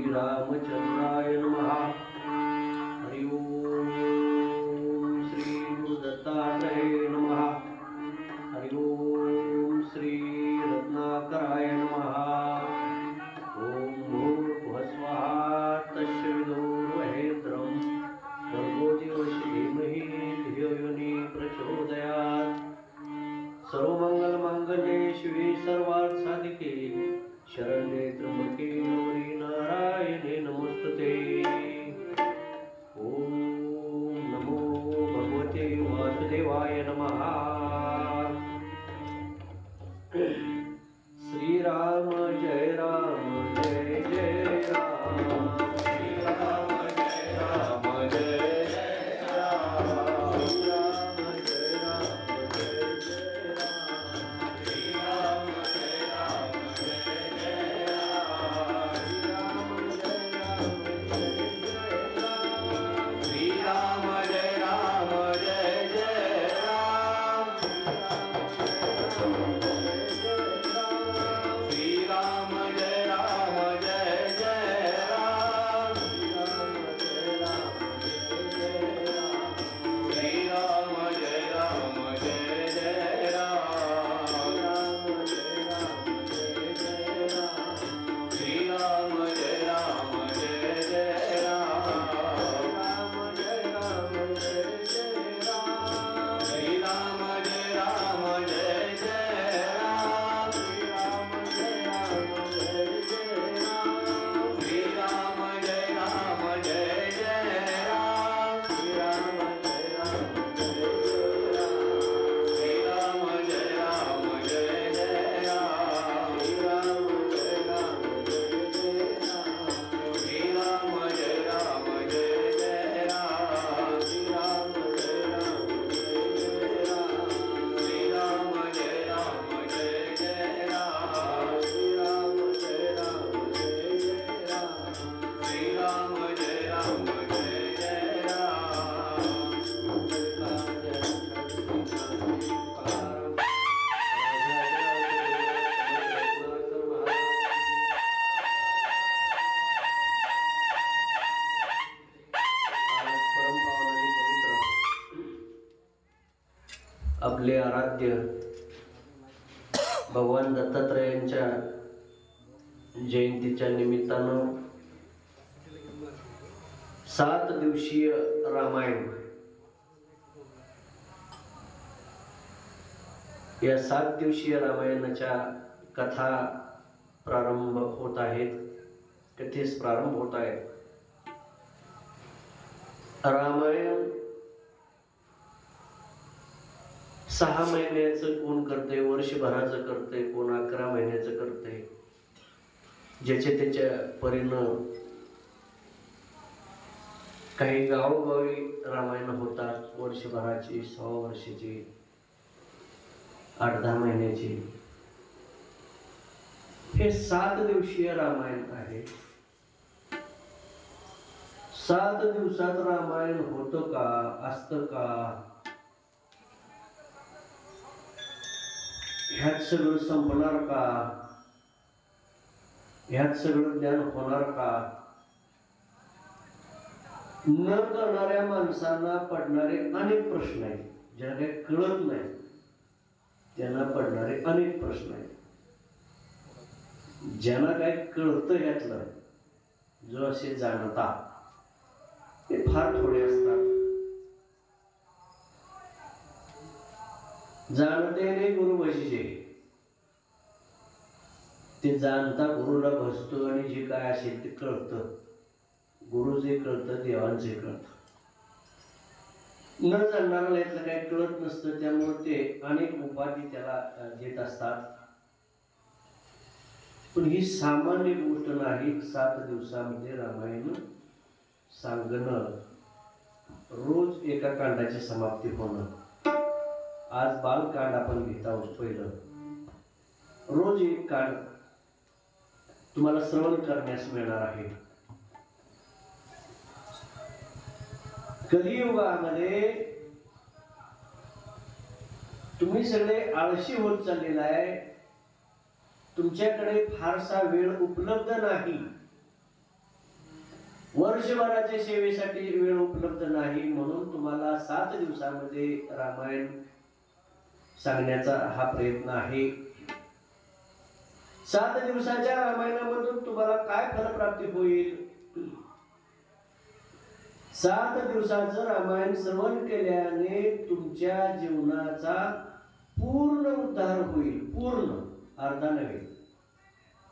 श्रीरामचंद्राय नमः। हरि ओम श्री गुरुदत्तात्रेय नमः। हरि ओम श्री रत्नाकराय नमः। ओम भूर्भुवः स्वः तस्सवितुर्वरेण्यं भर्गो देवस्य धीमहि धियो यो न प्रचोदयात्। सर्वमंगलमांगल्ये शिवे सर्वार्थसाधिके शरण्ये त्र्यंबके गौरी नारायणे नमोस्तुते। ओम नमो भगवते वासुदेवाय नमः। श्री राम जय जय राम। श्री राम जय जय राम। आपले आराध्य भगवान दत्तात्रेयांच्या जयंतीच्या निमित्तानं 7 दिवसीय रामायण, या 7 दिवसीय रामायणाच्या कथा प्रारंभ होत आहेत, कथेस प्रारंभ होत आहे। रामायण 6 महिन्याचं कोण करते, वर्षभराचं करते, कोण 11 महिन्याचं करते, ज्याच्या त्याच्या परीनं काही गावोगावी रामायण होतात, वर्षभराची, 6 वर्षाची, 8-10 महिन्याची। हे 7 दिवसीय रामायण आहे। 7 दिवसात रामायण होतं का, असतं का, ह्यात सगळं संपणार का, ह्यात सगळं ज्ञान होणार का, न करणाऱ्या माणसांना पडणारे अनेक प्रश्न आहेत। ज्यांना काही कळत नाही त्यांना पडणारे अनेक प्रश्न आहेत। ज्यांना काही कळतं यातलं, जो असे जाणता, ते फार थोडे असतात। जाणते नाही गुरु भजीचे, ते जाणता गुरुला भजतो आणि जे काय असेल ते कळतं। गुरु जे कळतं देवांचे कळतं। न जाणणाऱ्याला यातलं काही कळत नसतं, त्यामुळे ते अनेक उपाधी त्याला देत असतात। पण ही सामान्य गोष्ट नाही। 7 दिवसामध्ये रामायण सांगणं, रोज एका कांडाची समाप्ती होणं। आज बालकांड आपण घेत आहोत। पहिलं रोज एक कांड तुम्हाला श्रवण करण्यास मिळणार आहे। कलियुगामध्ये तुम्ही सगळे आळशी होत चाललेला आहे। तुमच्याकडे फारसा वेळ उपलब्ध नाही। वर्षभराच्या सेवेसाठी वेळ उपलब्ध नाही, म्हणून तुम्हाला 7 दिवसामध्ये रामायण सांगण्याचा हा प्रयत्न आहे. 7 दिवसाच्या रामायणामधून तुम्हाला काय फलप्राप्ती होईल? 7 दिवसाचं रामायण श्रवण केल्याने तुमच्या जीवनाचा पूर्ण उद्धार होईल. पूर्ण, अर्धा नव्हे,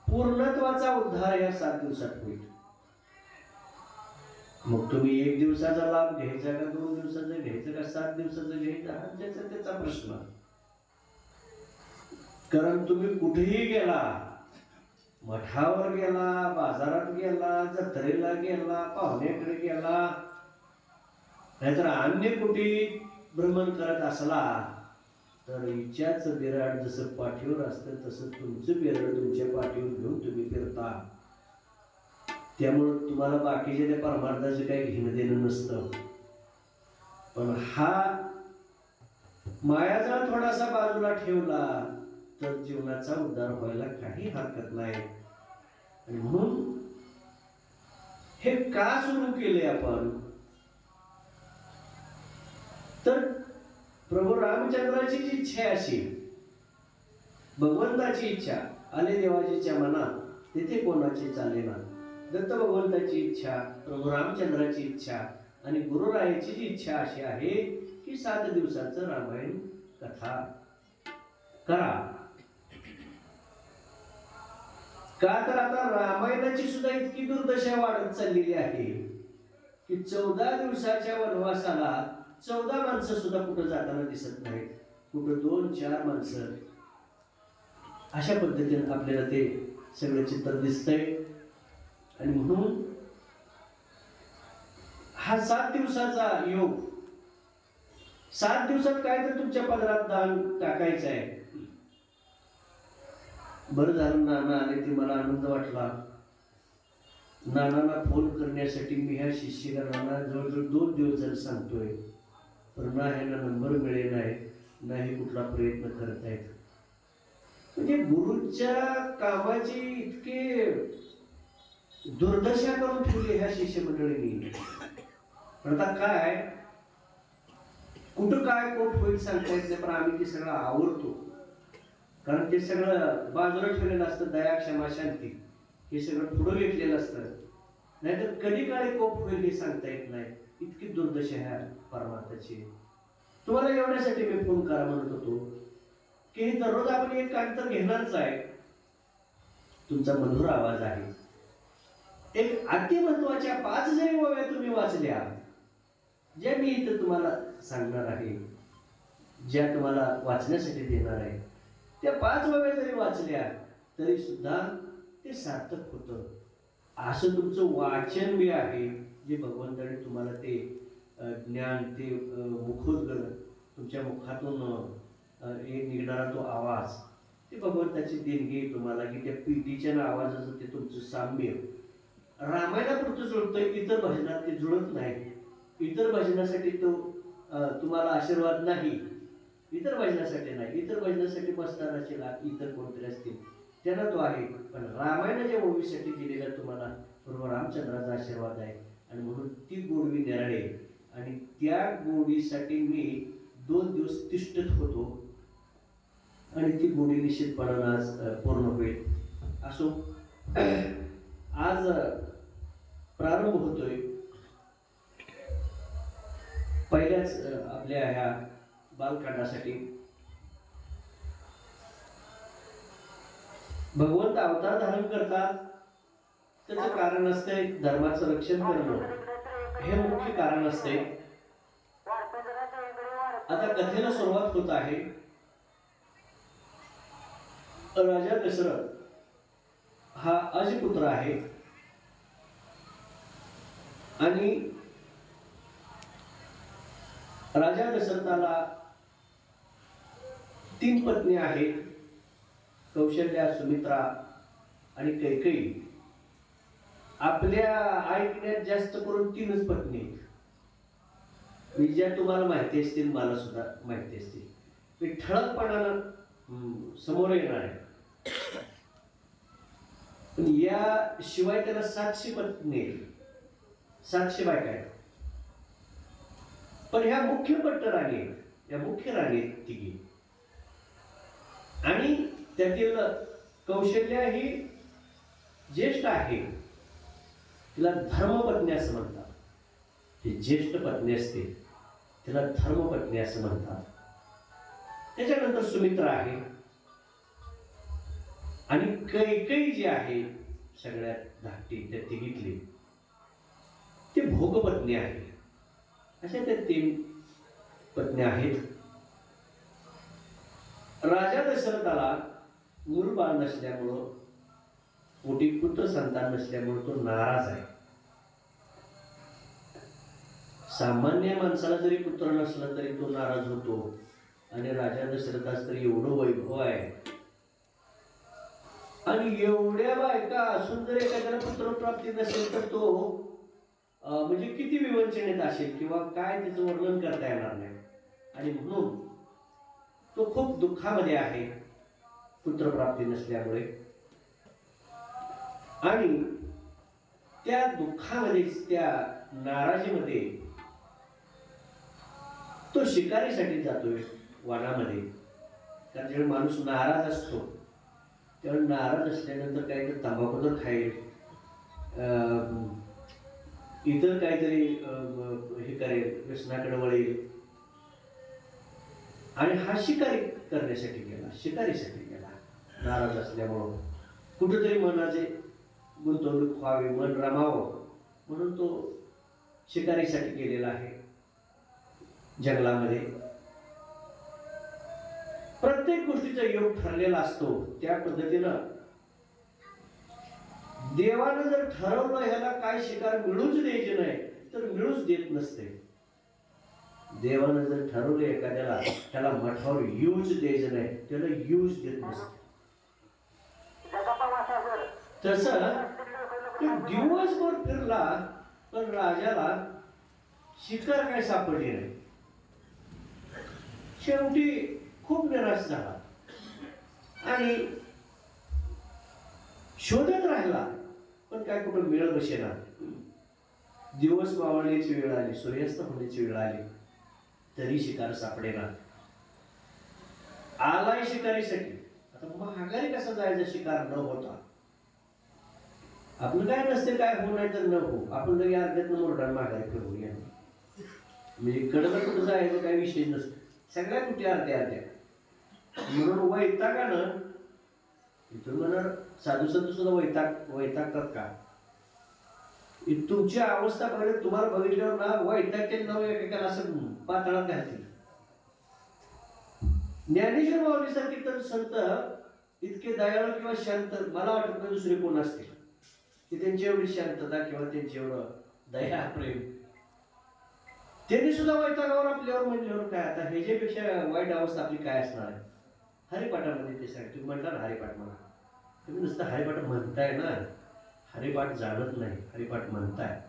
पूर्णत्वाचा उद्धार या 7 दिवसात होईल. मग तुम्ही 1 दिवसाचा लाभ घ्यायचा का, 2 दिवसाचा घ्यायचा का, 7 दिवसाचा घ्यायचा, हा ज्याचा त्याचा प्रश्न. कारण तुम्ही कुठेही गेला, मठावर गेला, बाजारात गेला, जत्रेला गेला, पाहुण्याकडे गेला, नाहीतर अन्य कुठे भ्रमण करत असला, तर इच्छाच बिराड जसं पाठीवर असतं तसं तुमचं बिराड तुमच्या पाठीवर घेऊन तुम्ही फिरता. त्यामुळं तुम्हाला बाकीच्या त्या परमार्थाचे काही घेणं देणं नसतं. पण हा मायाजाळ थोडासा बाजूला ठेवला तर जीवनाचा उद्धार व्हायला काही हरकत नाही. आणि म्हणून हे का सुरू केले आपण? तर प्रभू रामचंद्राची जी इच्छा अशी, भगवंताची इच्छा आले देवाजीच्या मनात, तेथे कोणाची चालेना. दत्त भगवंताची इच्छा, प्रभू रामचंद्राची इच्छा आणि गुरुरायाची जी इच्छा अशी आहे की 7 दिवसाचं रामायण कथा करा. का तर आता रामायणाची सुद्धा इतकी दुर्दशा वाढत चाललेली आहे की 14 दिवसाच्या वनवासाला 14 माणसं सुद्धा कुठं जाताना दिसत नाहीत. कुठं 2-4 माणसं, अशा पद्धतीने आपल्याला ते सगळं चित्र दिसतंय. आणि म्हणून हा 7 दिवसाचा योग, 7 दिवसात काय तर तुमच्या पदरात दान टाकायचं आहे. बरं झालं नाना आले, ते मला आनंद वाटला. नानांना फोन करण्यासाठी मी ह्या शिष्यगणांना जवळजवळ 2 दिवस झाले सांगतोय, पण ना ह्यांना नंबर मिळेल नाही कुठला प्रयत्न करतायत. म्हणजे गुरुच्या कामाची इतके दुर्दशा करून ठेवली ह्या शिष्यमंडळींनी. पण आता काय, कुठं काय कोट होईल सांगता येत नाही, पण आम्ही ते सगळं आवडतो. कारण ते सगळं बाजूला ठेवलेलं असतं. दया, क्षमा, शांती हे सगळं पुढं घेतलेलं असतं. नाहीतर कधी काळी कोप होईल हे सांगता येत नाही. इतकी दुर्दशा ह्या परमार्थाची. तुम्हाला एवढ्यासाठी मी फोन करा म्हणत होतो की दररोज आपण एक काम तर घेणारच आहे. तुमचा मधुर आवाज आहे. एक अति महत्वाच्या 5 जरी ओव्या तुम्ही वाचल्या, ज्या मी इथं तुम्हाला सांगणार आहे, ज्या तुम्हाला वाचण्यासाठी देणार आहे, त्या 5 ओव्या जरी वाचल्या तरी सुद्धा ते सार्थक होतं. असं तुमचं वाचन बी आहे, जे भगवंताने तुम्हाला ते ज्ञान, ते मुखोद्गत, तुमच्या मुखातून निघणारा तो आवाज, ते भगवंताची देणगी तुम्हाला, की त्या पिढीच्या आवाजाचं ते तुमचं साम्य रामायणापुरतं जुळतं. इतर भजनात ते जुळत नाही. इतर भजनासाठी तो तुम्हाला आशीर्वाद नाही. इतर भजनासाठी नाही. इतर भजनासाठी मस्तान असेल, इतर कोणतरी असतील, त्यांना तो आहे. पण रामायणाच्या ओवीसाठी दिलेला तुम्हाला प्रभू रामचंद्राचा आशीर्वाद आहे. आणि म्हणून ती गोडवी निराळे, आणि त्या गोडीसाठी मी 2 दिवस तिष्ठत होतो, आणि ती गोडी निश्चितपणानं आज पूर्ण होईल. असो, आज प्रारंभ होतोय पहिल्याच आपल्या ह्या बालकांडासाठी. भगवंत अवतार धारण करतात, त्याचं कारण असतंय धर्माचं रक्षण करणं, हे मुख्य कारण असते. आता कथेला सुरुवात होत आहे. राजा दशरथ हा अजपुत्र आहे, आणि राजा दशरथाला 3 पत्नी आहेत, कौशल्या, सुमित्रा आणि कैकेयी. आपल्या ऐकण्यात जास्त करून 3च पत्नी आहेत, ज्या तुम्हाला माहिती असतील, मला सुद्धा माहिती असतील. मी ठळकपणानं समोर येणार आहे. पण या शिवाय त्याला 700 पत्नी आहेत. 700 बायका आहेत. पण ह्या मुख्य पट्ट राणी आहेत, या मुख्य राणी आहेत तिघी. आणि त्यातील कौशल्या ही ज्येष्ठ आहे, तिला धर्मपत्नी असं म्हणतात. ही ज्येष्ठ पत्नी असते तिला धर्मपत्नी असं म्हणतात. त्याच्यानंतर सुमित्रा आहे आणि कैकेयी जी आहे सगळ्यात धाकटी त्या तिघीतली, ती भोगपत्नी आहे. अशा त्या 3 पत्न्या आहेत. राजा दशरथाला मूलबाळ नसल्यामुळं, पोटी पुत्र संतान नसल्यामुळं तो नाराज आहे. सामान्य माणसाला जरी पुत्र नसला तरी तो नाराज होतो. आणि राजा दशरथास तरी एवढं वैभव आहे आणि एवढ्या बायका असून जर एखाद्याला पुत्रप्राप्ती नसेल तर तो म्हणजे किती विवंचनेत असेल किंवा काय त्याचं वर्णन करता येणार नाही. आणि म्हणून तो खूप दुःखामध्ये आहे पुत्रप्राप्ती नसल्यामुळे. आणि त्या दुःखामध्येच, त्या नाराजीमध्ये तो शिकारीसाठी जातोय वनामध्ये. कारण जेव्हा माणूस नाराज असतो त्यावेळी नाराज असल्यानंतर काहीतरी तंबाखू तर खाईल, इतर काहीतरी हे करेल, व्यसनाकडे वळेल. आणि हा शिकारी करण्यासाठी गेला, शिकारीसाठी गेला. नाराज असल्यामुळं कुठेतरी मनाचे गुंतवणूक व्हावी, मन रमावं म्हणून तो शिकारीसाठी गेलेला आहे जंगलामध्ये. प्रत्येक गोष्टीचा योग ठरलेला असतो. त्या पद्धतीनं देवानं जर ठरवलं ह्याला काय शिकार मिळूच द्यायचे नाही तर मिळूच देत नसते. देवानं जर ठरवलं एखाद्याला त्याला मठावर यूज द्यायचं नाही, त्याला यूज देत नसते. तसं दिवसभर फिरला पण राजाला शिकार काय सापडली नाही. शेवटी खूप निराश झाला आणि शोधत राहिला पण काय कुठं मिळ बसेना. दिवस मावळण्याची वेळ आली, सूर्यास्त होण्याची वेळ आली तरी शिकार सापडेना. आलाय शिकारीसाठी, आता माघारी कसा जायचा शिकार न होता. आपलं काय नसते, काय होऊ नाही तर न हो, आपण जरी अर्ध्यातनं मोरडा माघारी फिरवूया. म्हणजे कडला कुठं जायचं काही विषय नसतो, सगळ्या कुठे अर्ध्या अर्ध्या. म्हणून वैतागानं, इथून म्हणा साधू संत सुद्धा वैतागतात का? तुमची अवस्था पाहिजे, तुम्हाला बघितल्यावर ना वैतागते नाव एकेकाला असं पातळात घालतील. ज्ञानेश्वर माऊलीसारखे तर संत इतके दयाळू किंवा शांत मला वाटत नाही दुसरे कोण असतील की त्यांची एवढी शांतता किंवा त्यांची एवढं दया प्रेम. त्यांनी सुद्धा वैतागावर आपल्यावर म्हणल्यावर काय आता ह्याच्यापेक्षा वाईट अवस्था आपली काय असणार आहे. हरिपाठामध्ये ते सांग, तुम्ही म्हटला ना हरिपाठ म्हणा, तुम्ही नुसतं हरिपाठ म्हणताय ना, हरिपाठ जाणत नाही, हरिपाठ म्हणताय.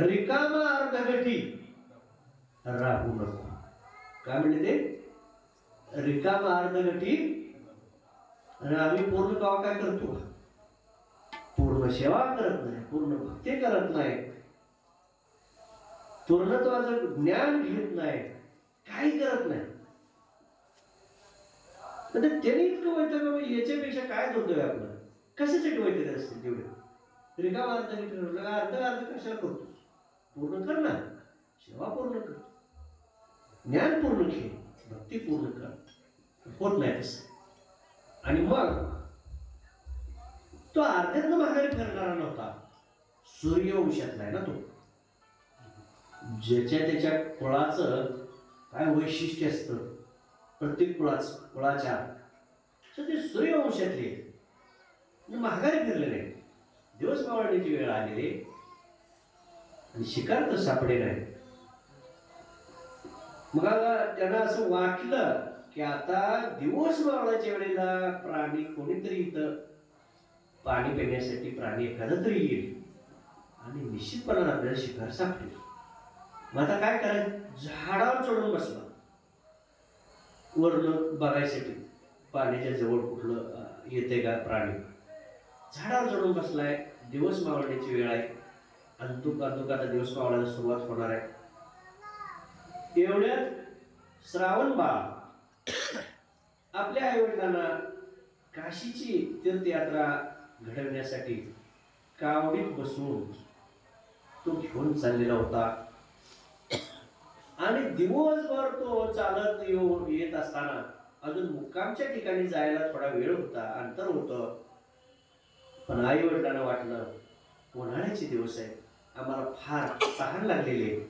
रिकामा अर्धगठी राहू नको. काय म्हणते ते? रिकामा अर्धगठी. आणि आम्ही पूर्ण कावा काय करतो? पूर्ण सेवा करत नाही, पूर्ण भक्ती करत नाही, पूर्णत्वाचं ज्ञान घेत नाही, काही करत नाही. त्याने इतकं वैताग, याच्यापेक्षा काय दुर्दैव आपलं? कशासाठी वैताग असते तेवढे? रिकामा अर्धगठी अर्ध कशाला करतो? पूर्ण कर ना, सेवा पूर्ण कर, ज्ञान पूर्ण घे, भक्ती पूर्ण कर. होत नाही तसं. आणि मग तो अर्ध्यातनं माघारी फिरणारा नव्हता, सूर्यवंशातला आहे ना तो. ज्याच्या त्याच्या कुळाचं काय वैशिष्ट्य असतं, प्रत्येक कुळाच्या ते सूर्यवंशातले माघारी फिरले नाही. दिवस मावळण्याची वेळ आलेली आणि शिकार तर सापडे नाही. मग त्यांना असं वाटलं की आता दिवस मावळाच्या वेळेला प्राणी कोणीतरी इथं पाणी पिण्यासाठी प्राणी एखादा तरी येईल आणि निश्चितपणाने आपल्याला शिकार सापडेल. मग आता काय करायचं? झाडावर चढून बसला वरून बघायसाठी पाण्याच्या जवळ कुठलं येते का प्राणी. झाडावर चढून बसलाय, दिवस मावळण्याची वेळ आहे, अंतुक आता दिवस मावळायला सुरुवात होणार आहे. एवढ्यात श्रावण बाळ आपल्या आईवडिलांना काशीची तीर्थयात्रा घडवण्यासाठी कावडीत बसून तो घेऊन चाललेला होता. आणि दिवसभर तो चालत येत असताना अजून मुक्कामच्या ठिकाणी जायला थोडा वेळ होता, अंतर होतं. पण आई वडिलांना वाटलं उन्हाळ्याचे दिवस आहे, आम्हाला फार तहान लागलेली आहे,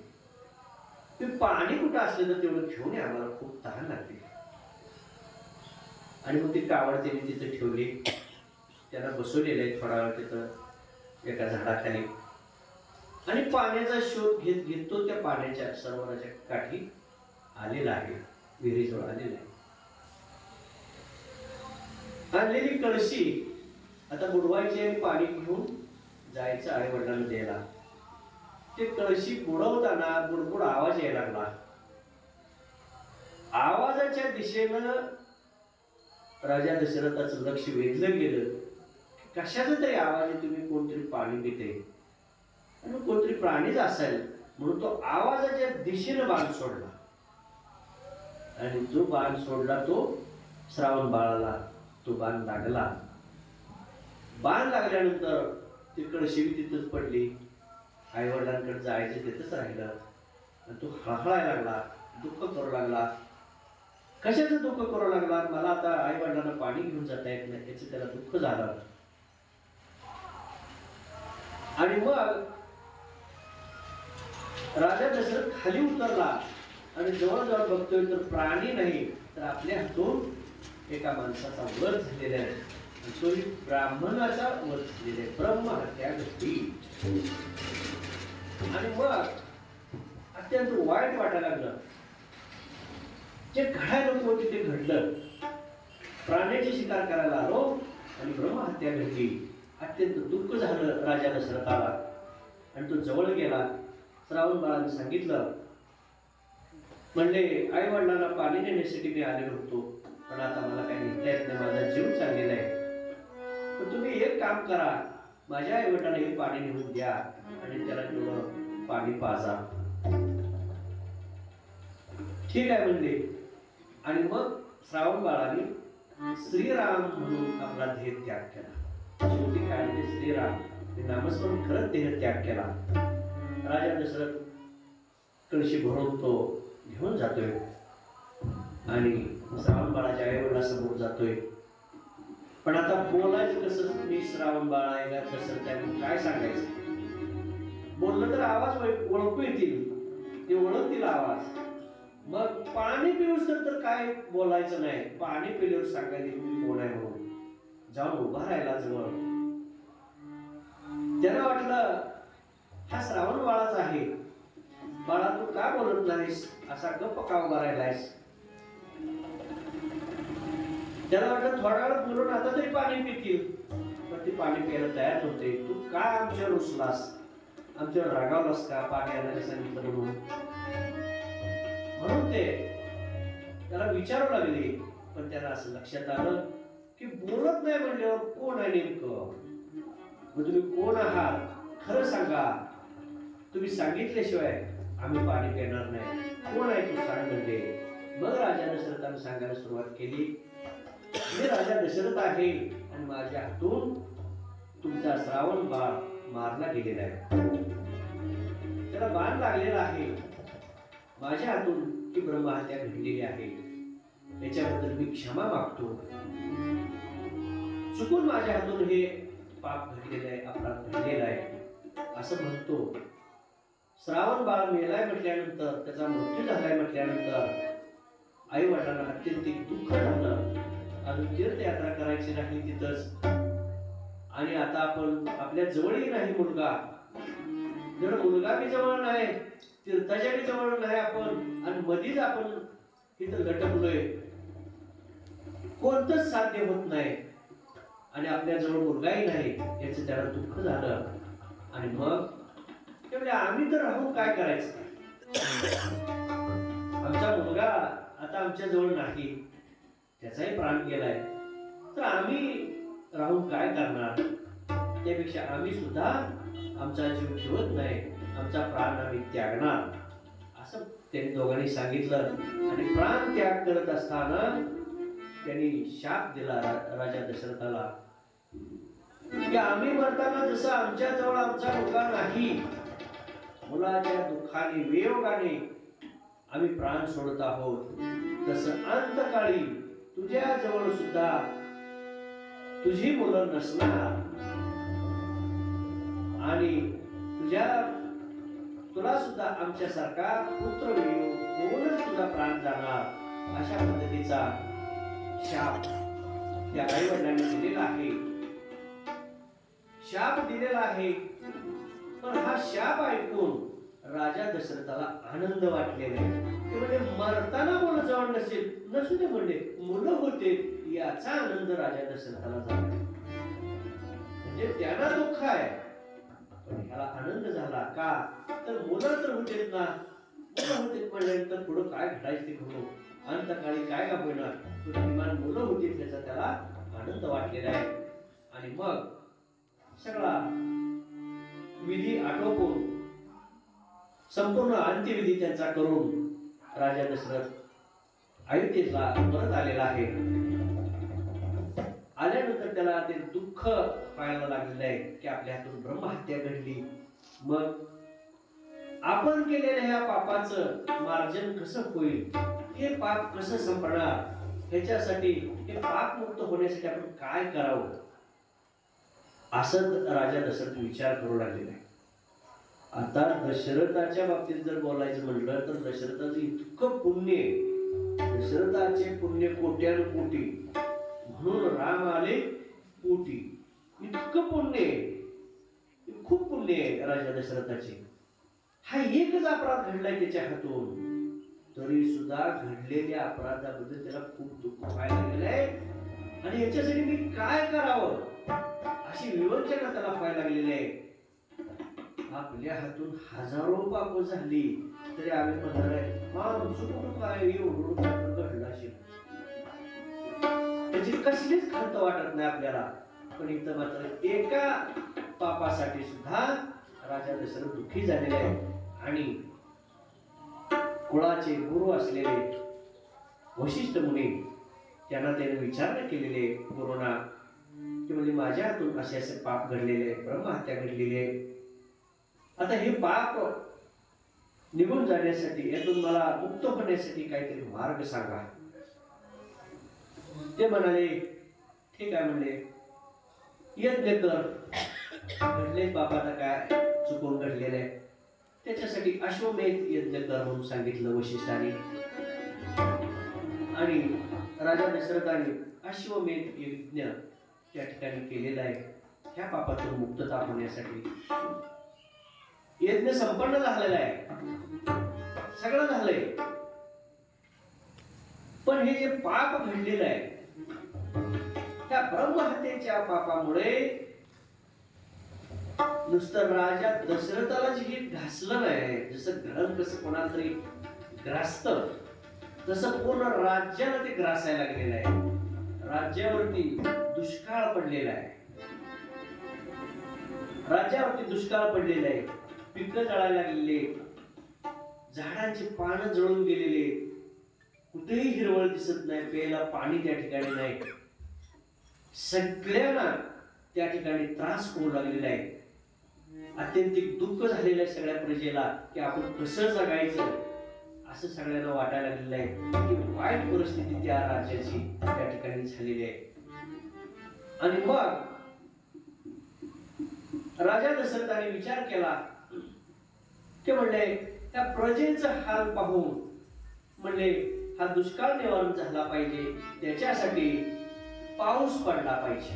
ते पाणी कुठं असलं तर तेवढं घेऊन ये, आम्हाला खूप तहान लागली. आणि मग ती कावड त्यांनी तिथे ठेवली. त्यांना बसवलेलं आहे थोडा वेळ तिथं एका झाडाखाली. आणि पाण्याचा शोध घेत घेत तो त्या पाण्याच्या सरोवराच्या काठी आलेला आहे, विहिरीजवळ आलेला आहे. आणलेली कळशी आता बुडवायची आणि पाणी घेऊन जायचं आई वडिलांना द्यायला. ते कळशी बुडवताना बुडबुड आवाज यायला लागला. आवाजाच्या दिशेनं राजा दशरथाचं लक्ष वेधलं गेलं. कशाचा तरी आवाज आहे, तुम्ही कोणतरी पाणी पिते आणि कोणतरी प्राणीच असेल म्हणून तो आवाजाच्या दिशेनं बाण सोडला. आणि जो बाण सोडला तो श्रावण बाळाला तो बाण लागला. बाण लागल्यानंतर ती कळशी तिथंच पडली. आई वडिलांकडे जायचं तिथंच राहिलं. आणि तो हळहळायला लागला, दुःख करू लागला. कशाचं दुःख करू लागला? मला आता आई वडिलांना पाणी घेऊन जाता येत नाही, याचं त्याला दुःख झालं. आणि मग राजा दशरथ खाली उतरला आणि जवळजवळ बघतोय तर प्राणी नाही तर आपल्या हातून एका माणसाचा वध झालेला आहे. तो ब्राह्मणाचा वध झालेला आहे, ब्रह्महत्या घडली. आणि मग अत्यंत वाईट वाटायला लागलं. जे घडायला नको तिथे घडलं. प्राण्याची शिकार करायला आलो आणि ब्रह्महत्या घडली. अत्यंत दुःख झालं राजा दशरथाला. आणि तो जवळ गेला. श्रावण बाळाने सांगितलं, म्हणले आई वडिलांना पाणी नेण्यासाठी मी आलेलो होतो, पण आता मला काही नेता येत नाही, माझा जीव चाललेला आहे. तर तुम्ही एक काम करा, माझ्या आई वडिलांना हे पाणी नेऊन द्या आणि त्याला तेवढं पाणी पाजा. ठीक आहे म्हणले. आणि मग श्रावण बाळाने श्रीराम म्हणून आपला देह त्याग केला. शेवटी काय म्हणजे श्रीराम हे नामस्मरण करत देह त्याग केला. राजा दशरथ कळशी भरून तो घेऊन जातोय आणि श्रावण बाळाच्या आई वडिलांसमोर जातोय. पण आता बोलायचं कसं? मी श्रावण बाळ आहे का कसं, त्याने काय सांगायचं? बोललं तर आवाज ओळखू येतील, ते ओळखतील आवाज. मग पाणी पिऊस तर काय बोलायचं नाही, पाणी पिल्यावर सांगायचं मी कोण आहे म्हणून. जाऊन उभा राहिला जवळ. त्यांना वाटलं हा श्रावण बाळाच आहे. बाळा तू का बोलत नाहीस, असा गप्प का उभा राहिलायस? त्याला वाटलं थोडा वेळ बोलून आता तरी पाणी पितील, पण ती पाणी प्यायला तयार नव्हते. तू काय आमच्यावर रुसलास, आमच्यावर रागावलास का पाणी आणायला सांगितलं म्हणून? म्हणून ते त्याला विचारू लागले. पण त्याला असं लक्षात आलं की बोलत नाही म्हणल्यावर कोण आहे नेमकं? मग तुम्ही कोण आहात खरं सांगा. तुम्ही सांगितल्याशिवाय आम्ही पाणी पिणार नाही. कोण आहे तू सांग म्हणले. मग राजा दशरथाने सांगायला सुरुवात केली, मी राजा दशरथ आहे आणि माझ्या हातून तुमचा श्रावण बाळ मारला गेलेला आहे. त्याला बाण लागलेला आहे. माझ्या हातून ती ब्रह्महत्या घडलेली आहे. याच्याबद्दल मी क्षमा मागतो. चुकून माझ्या हातून हे पाप घडलेलं आहे, अपराध घडलेला आहे असं म्हणतो. श्रावण बाळ मेलाय म्हटल्यानंतर, त्याचा मृत्यू झालाय म्हटल्यानंतर आई वडिलांना अत्यंत दुःख झालं. अजून तीर्थयात्रा करायची राहिली तिथंच. आणि आता आपण आपल्या जवळही नाही मुलगा, जर मुलगा बी जवळ नाही, तीर्थाच्या बी जवळ नाही आपण, आणि मधीच आपण तिथं लटकलोय. कोणतंच साध्य होत नाही आणि आपल्या जवळ मुलगाही नाही, याचं त्याला दुःख झालं. आणि मग तेवढे आम्ही तर राहून काय करायचं? आमचा मुलगा आता आमच्या जवळ नाही, त्याचाही प्राण गेलाय, तर आम्ही राहून काय करणार? त्यापेक्षा आम्ही सुद्धा आमचा जीव ठेवत नाही, आमचा प्राण आम्ही त्यागणार, असं त्यांनी दोघांनी सांगितलं. आणि प्राण त्याग करत असताना त्यांनी शाप दिला राजा दशरथाला की आम्ही मरताना जसं आमच्या जवळ आमचा मुलगा नाही, मुलाच्या दुःखाने वियोगाने आम्ही प्राण सोडत आहोत, तसं अंतकाळी तुझ्या जवळ सुद्धा तुझी मुलं नसणार आणि तुला सुद्धा आमच्यासारखा पुत्र वियोग होऊनच तुझा प्राण जाणार, अशा पद्धतीचा शाप त्या आई वडिलांनी दिलेला आहे. शाप दिलेला आहे. पण हा शाप ऐकून राजा दशरथाला आनंद वाटलेला आहे. ते म्हणजे मरताना मुलं जवळ नसू दे म्हणले, मुलं होते याचा आनंद राजा दशरथाला झाला. म्हणजे त्यांना दुःख आहे पण ह्याला आनंद झाला का, तर मुलं तर होतेच ना, मुलं होते म्हणल्यानंतर पुढं काय घडायचं ते घडू, अंतकाळी काय का होईना किमान मुलं होती त्याचा त्याला आनंद वाटलेला आहे. आणि मग सगळा विधी आटोपून संपूर्ण अंत्यविधी त्यांचा करून राजा दशरथ अयोध्येला परत आलेला आहे. आल्यानंतर त्याला ते दुःख पाहायला लागलेलं आहे की आपल्या हातून ब्रह्महत्या घडली. मग आपण केलेल्या ह्या पापाचं मार्जन कसं होईल, हे पाप कसं संपणार, ह्याच्यासाठी हे पाप मुक्त होण्यासाठी आपण काय करावं, असं राजा दशरथ विचार करू लागलेला आहे. आता दशरथाच्या बाबतीत जर बोलायचं म्हटलं तर दशरथाचं इतकं पुण्य, दशरथाचे पुण्य कोट्यानुकोटी, म्हणून राम आले कोटी, इतकं पुण्य, खूप पुण्य आहे राजा दशरथाचे. हा एकच अपराध घडलाय त्याच्या हातून, तरी सुद्धा घडलेल्या अपराधाबद्दल त्याला खूप दुःख व्हायला लागलेलं आहे आणि याच्यासाठी मी काय करावं अशी विवंचना त्याला व्हायला लागलेली आहे. आपल्या हातून हजारो पाप झाली तरी आम्ही म्हणणार आहे आमचं काय एवढं घडलं असेल, त्याची कसलीच खंत वाटत नाही आपल्याला. पण इथं मात्र एका पापासाठी सुद्धा राजा दशरथ दुःखी झालेले आहे. आणि कुळाचे गुरु असलेले वशिष्ठ मुनी त्यांना त्याने विचारणा केलेले गुरुना की म्हणजे माझ्या हातून असे असे पाप घडलेले, ब्रह्महत्या घडलेली आहे, आता हे पाप निघून जाण्यासाठी, यातून मला मुक्त होण्यासाठी काहीतरी मार्ग सांगा. ते म्हणाले ठीक आहे, म्हणले यज्ञ कर, घडले पाप आता काय चुकून घडलेले आहे, त्याच्यासाठी अश्वमेध यज्ञ कर म्हणून सांगितलं वशिष्ठाने. आणि राजा दशरथाने अश्वमेध यज्ञ त्या ठिकाणी केलेला आहे ह्या पापातून मुक्तता होण्यासाठी. यज्ञ संपन्न झालेला आहे, सगळं झालंय, पण हे जे पाप घडलेलं आहे त्या ब्रह्महत्येच्या पापामुळे नुसतं राजा दशरथाला जे घासलं नाही, जसं घडण कसं कोणाला तरी ग्रासत तसं पूर्ण राज्याला ते ग्रासायला लागलेलं आहे. राज्यावरती दुष्काळ पडलेला आहे, राज्यावरती दुष्काळ पडलेला आहे, पिकं जळायला लागलेले, झाडांची पानं जळून गेलेले, कुठेही हिरवळ दिसत नाही, प्यायला पाणी त्या ठिकाणी नाही, सगळ्यांना त्या ठिकाणी त्रास होऊ लागलेला आहे. अत्यंतिक दुःख झालेलं आहे सगळ्या प्रजेला की आपण कसं जगायचं असं सगळ्यांना वाटायला लागलेलं आहे की वाईट परिस्थिती त्या राज्याची त्या ठिकाणी झालेली आहे. आणि मग राजा दशरथाने विचार केला की म्हणले त्या प्रजेचा हाल पाहून म्हणले हा दुष्काळ निवारण झाला पाहिजे, त्याच्यासाठी पाऊस पडला पाहिजे.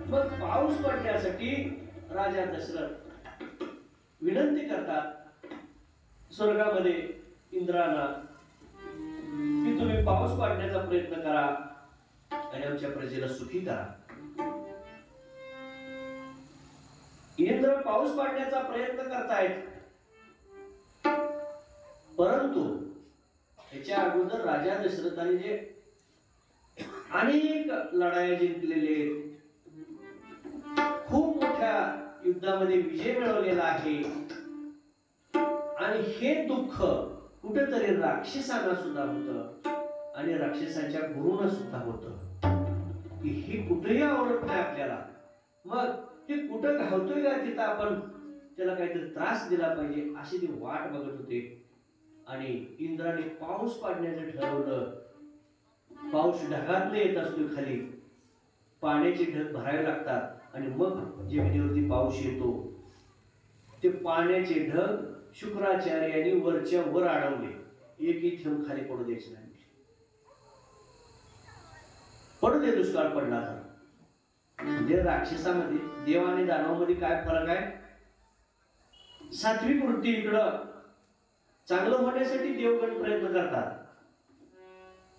मग पाऊस पडण्यासाठी राजा दशरथ विनंती करतात स्वर्गामध्ये इंद्राला की तुम्ही पाऊस पाडण्याचा प्रयत्न करा आणि आमच्या प्रजेला सुखी करा. इंद्र पाऊस पाडण्याचा प्रयत्न करतायत, परंतु याच्या अगोदर राजा दशरथाने जे अनेक लढाया जिंकलेले, युद्धामध्ये विजय मिळवलेला आहे आणि हे दुःख कुठेतरी राक्षसांना सुद्धा होतं आणि राक्षसांच्या गुरूंना सुद्धा होतं की हे कुठेही आवडत नाही आपल्याला. मग ते कुठं घावतोय का तिथं आपण त्याला काहीतरी त्रास दिला पाहिजे अशी ती वाट बघत होते. आणि इंद्राने पाऊस पाडण्याचं ठरवलं. पाऊस ढगातनं येत असतो खाली, पाण्याचे ढग भरावे लागतात आणि मग जमिनीवरती पाऊस येतो. ते पाण्याचे ढग शुक्राचार्यांनी वरच्या वर अडवले, एकही थेंब खाली पडू द्यायचे नाही. पडू दे दुष्काळ पडला तर. म्हणजे राक्षसामध्ये देव आणि दानवामध्ये काय फरक आहे? सात्विक वृत्ती इकडं चांगलं होण्यासाठी देवगण प्रयत्न करतात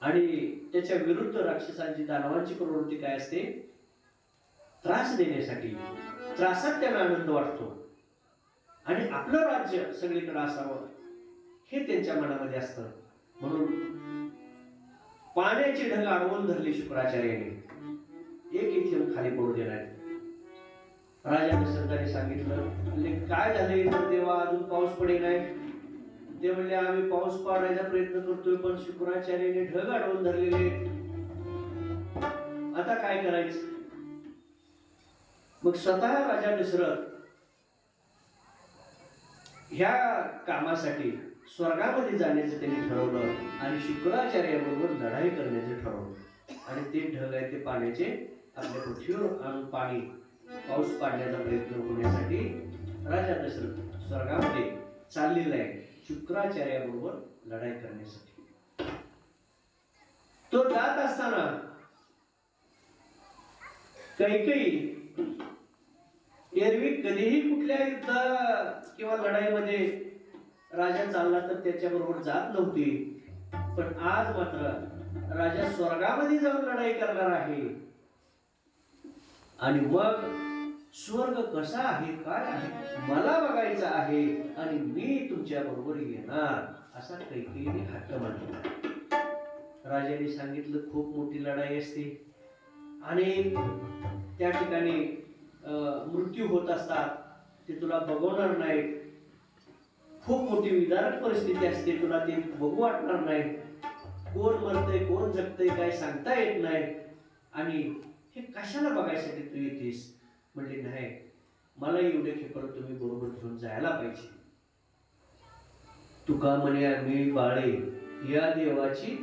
आणि त्याच्या विरुद्ध राक्षसांची दानवांची प्रवृत्ती काय असते? त्रास देण्यासाठी. त्रासात त्यांना आनंद वाटतो आणि आपलं राज्य सगळीकडे असावं हे त्यांच्या मनामध्ये असतं. म्हणून पाण्याचे ढग अडवून धरले शुक्राचार्याने, एक थेंब खाली पडू देणार. राजा दशरथाने सांगितलं, काय झाले देवा, अजून पाऊस पडे नाही. ते म्हणले, आम्ही पाऊस पाडायचा प्रयत्न करतोय पण शुक्राचार्याने ढग अडवून धरलेले, आता काय करायचं? मग स्वतः राजा दशरथ ह्या कामासाठी स्वर्गामध्ये जाण्याचं त्यांनी ठरवलं आणि शुक्राचार्याबरोबर लढाई करण्याचं ठरवलं. आणि ते ढग आहे ते पाण्याचे आपल्या पृथ्वीवर आणून पाणी पाऊस पाडण्याचा प्रयत्न होण्यासाठी राजा दशरथ स्वर्गामध्ये चाललेला आहे शुक्राचार्याबरोबर लढाई करण्यासाठी. तो जात असताना कैकेयी एरवी कधीही कुठल्या युद्ध किंवा लढाईमध्ये राजा चालला तर त्याच्याबरोबर जात नव्हती, पण आज मात्र राजा स्वर्गामध्ये जाऊन लढाई करणार आहे आणि मग स्वर्ग कसा आहे, काय आहे मला बघायचं आहे आणि मी तुमच्या बरोबर येणार असा कैकेयीने हट्ट मांडला. राजाने सांगितलं, खूप मोठी लढाई असते आणि त्या ठिकाणी मृत्यू होत असतात, ते तुला बघवणार नाही. खूप मोठी विदारक परिस्थिती असते, तुला ते बघू वाटणार नाही. कोण मरतय कोण जगतय काय सांगता येत नाही आणि हे कशाला बघायसाठी तू येतेस? म्हणले, नाही, मला एवढे खेपर तुम्ही बरोबर घेऊन जायला पाहिजे. तुका म्हणे, मी बाळे या देवाची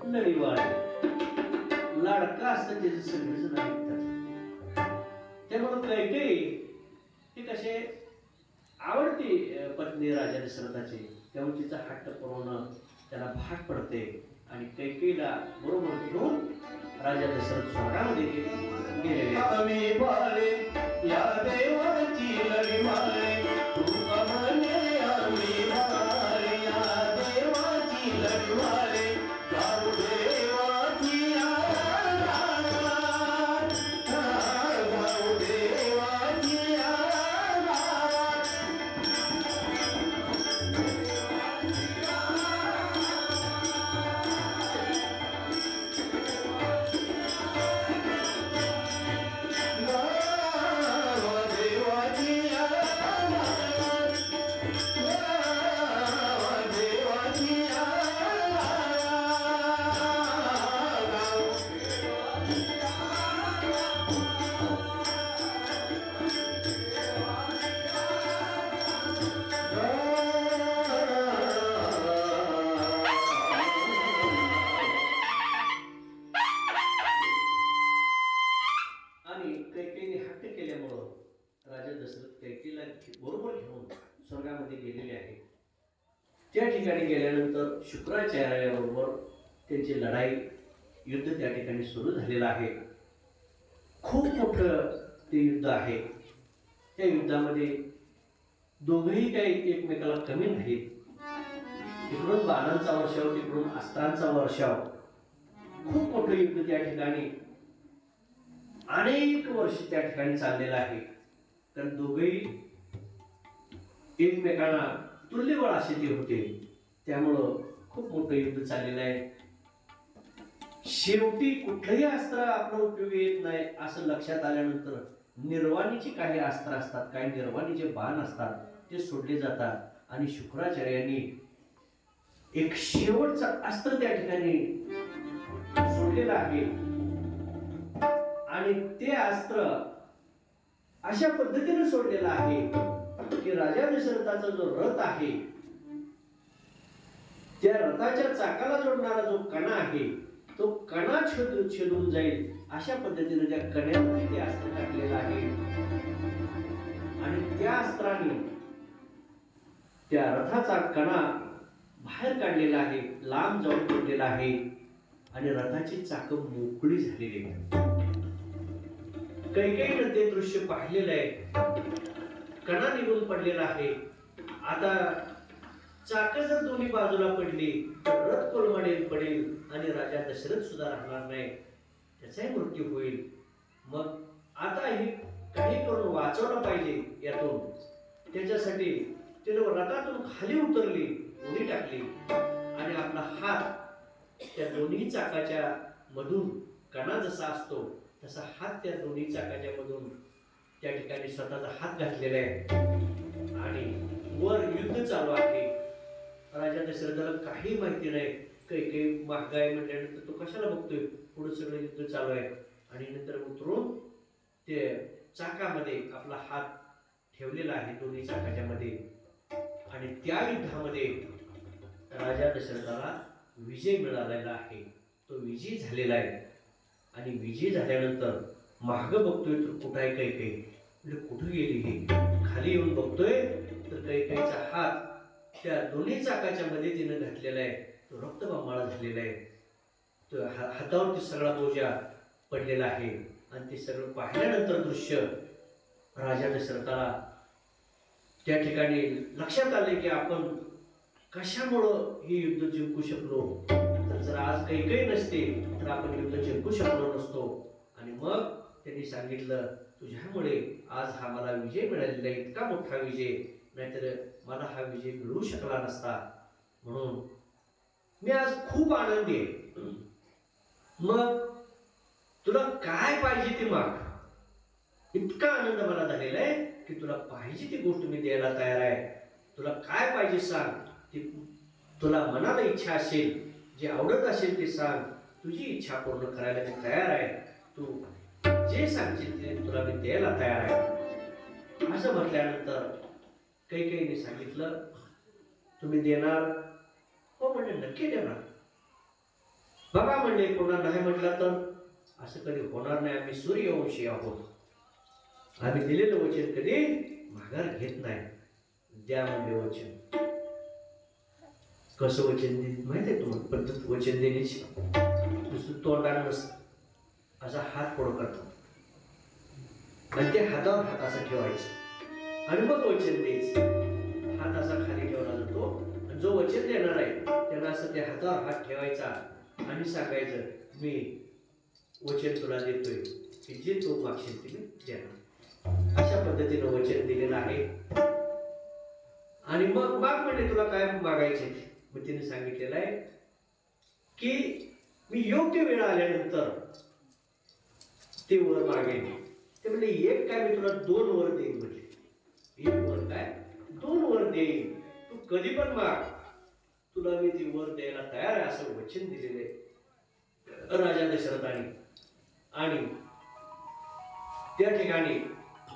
नळी वाळे. लाडका असतं त्याचे सगळेच नाही. त्यामुळे कैकेयी हे कसे आवडती पत्नी राजा दशरथाचे, त्यामुळे तिचा हट्ट पुरवणं त्याला भाग पडते आणि कैकेयीला बरोबर घेऊन राजा दशरथ स्वर्गामध्ये गेलेले. या देवाची लढी मारे, तुका म्हणे आम्ही बाळे या देवाची लढी मारे, जाऊ देवाची त्या ठिकाणी गेल्यानंतर शुक्राचार्याबरोबर त्यांची लढाई युद्ध त्या ठिकाणी सुरू झालेलं आहे. खूप मोठं ते युद्ध आहे. त्या युद्धामध्ये दोघेही काही एकमेकाला कमी नाहीत. इकडून बाणांचा वर्षाव, तिकडून अस्त्रांचा वर्षाव. खूप मोठं युद्ध त्या ठिकाणी अनेक वर्ष त्या ठिकाणी चाललेलं आहे. कारण दोघेही एकमेकांना तुल्यबळ असे ते होते, त्यामुळं खूप मोठं युद्ध चाललेलं आहे. शेवटी कुठलंही अस्त्र आपलं उपयोगी येत नाही असं लक्षात आल्यानंतर निर्वाणीची काही अस्त्र असतात, काही निर्वाणीचे बाण असतात, ते सोडले जातात आणि शुक्राचार्यांनी एक शेवटचं अस्त्र त्या ठिकाणी सोडलेलं आहे आणि ते अस्त्र अशा पद्धतीने सोडलेलं आहे की राजा दशरथाचा जो रथ आहे त्या रथाच्या चाकाला जोडणारा जो कणा आहे तो कणा छेदून जाईल अशा पद्धतीने त्या कण्यामध्ये ते अस्त्र टाकलेलं आहे आणि त्या अस्त्राने त्या रथाचा कणा बाहेर काढलेला आहे, लांब जाऊन पडलेला आहे आणि रथाची चाकं मोकळी झालेली आहेत. कैकेयीने ते दृश्य पाहिलेलं आहे. कणा निघून पडलेला आहे. आता चाकं जर दोन्ही बाजूला पडली तर रथ कोलमडेल पडेल आणि राजा दशरथ सुद्धा राहणार नाही, त्याचाही मृत्यू होईल. मग आता हे काही करून वाचवलं पाहिजे यातून. त्याच्यासाठी ते लोक रथातून खाली उतरली, उडी टाकली आणि आपला हात त्या दोन्ही चाकाच्या मधून, कणा जसा असतो तसा हात त्या दोन्ही चाकाच्या मधून त्या ठिकाणी स्वतःचा हात घातलेला आहे आणि वर युद्ध चालू आहे. राजा दशरथाला काही माहिती नाही. काही महागाई म्हटल्यानंतर तो कशाला बघतोय, पुढे सगळं युद्ध चालू आहे आणि नंतर उतरून ते चाकामध्ये आपला हात ठेवलेला आहे दोन्ही चाकाच्या मध्ये आणि त्या युद्धामध्ये राजा दशरथाला विजय मिळालेला आहे. तो विजय झालेला आहे आणि विजय झाल्यानंतर माग बघतोय तर कुठं आहे कैकेयी, म्हणजे कुठं गेली ही. खाली येऊन बघतोय तर कैकेयीचा हात त्या दोन्ही चाकाच्या मध्ये तिने घातलेला आहे, तो रक्तबंबाळ झालेला आहे. तो हातावरती सगळा बोजा पडलेला आहे आणि ते सगळं पाहिल्यानंतर दृश्य राजा दशरथाला त्या ठिकाणी लक्षात आले की आपण कशामुळं हे युद्ध जिंकू शकलो. तर जर आज कैकेयी नसते तर आपण युद्ध जिंकू शकलो नसतो. आणि मग त्यांनी सांगितलं, तुझ्यामुळे आज हा मला विजय मिळालेला, इतका मोठा विजय, नाहीतर मला हा विजय मिळू शकला नसता. म्हणून मी आज खूप आनंदी आहे. मग तुला काय पाहिजे ते माग. इतका आनंद मला झालेला आहे की तुला पाहिजे ती गोष्ट मी द्यायला तयार आहे. तुला काय पाहिजे सांग, ती तुला मनाला इच्छा असेल, जे आवडत असेल ते सांग. तुझी इच्छा पूर्ण करायला मी तयार आहे. तू जे सांगशील ते तुला मी द्यायला तयार आहे. असं म्हटल्यानंतर कैकेयीने सांगितलं, तुम्ही देणार? हो म्हणजे नक्की देणार. बघा म्हणजे कोणा नाही म्हटलं तर असं कधी होणार नाही. आम्ही सूर्यवंशी आहोत. आम्ही दिलेलं वचन कधी माघार घेत नाही. द्या म्हणजे वचन. कसं वचन देत माहिती आहे तुम्हाला पद्धत वचन देण्याची? नुसतं तोंडाला नसतं, असा हात पुढं करतो आणि त्या हातावर हात असा ठेवायचा आणि मग वचन द्यायचं. हात असा खाली ठेवला जातो आणि जो वचन देणार आहे त्याला असं त्या हातावर हात ठेवायचा आणि सांगायचं, मी वचन तुला देतोय की जे तू मागशील ते मी देणार. अशा पद्धतीनं वचन दिलेलं आहे. आणि मग माग म्हणजे तुला काय मागायचे. मग तिने सांगितलेलं आहे की मी योग्य वेळ आल्यानंतर ते वर मागेन. ते म्हणजे एक काय मी तुला 2 वर देईन. म्हणजे एक वर काय 2 वर देईन. तू कधी पण माग, तुला मी ती वर द्यायला तयार आहे असं वचन दिलेलं आहे राजा दशरथाने. आणि त्या ठिकाणी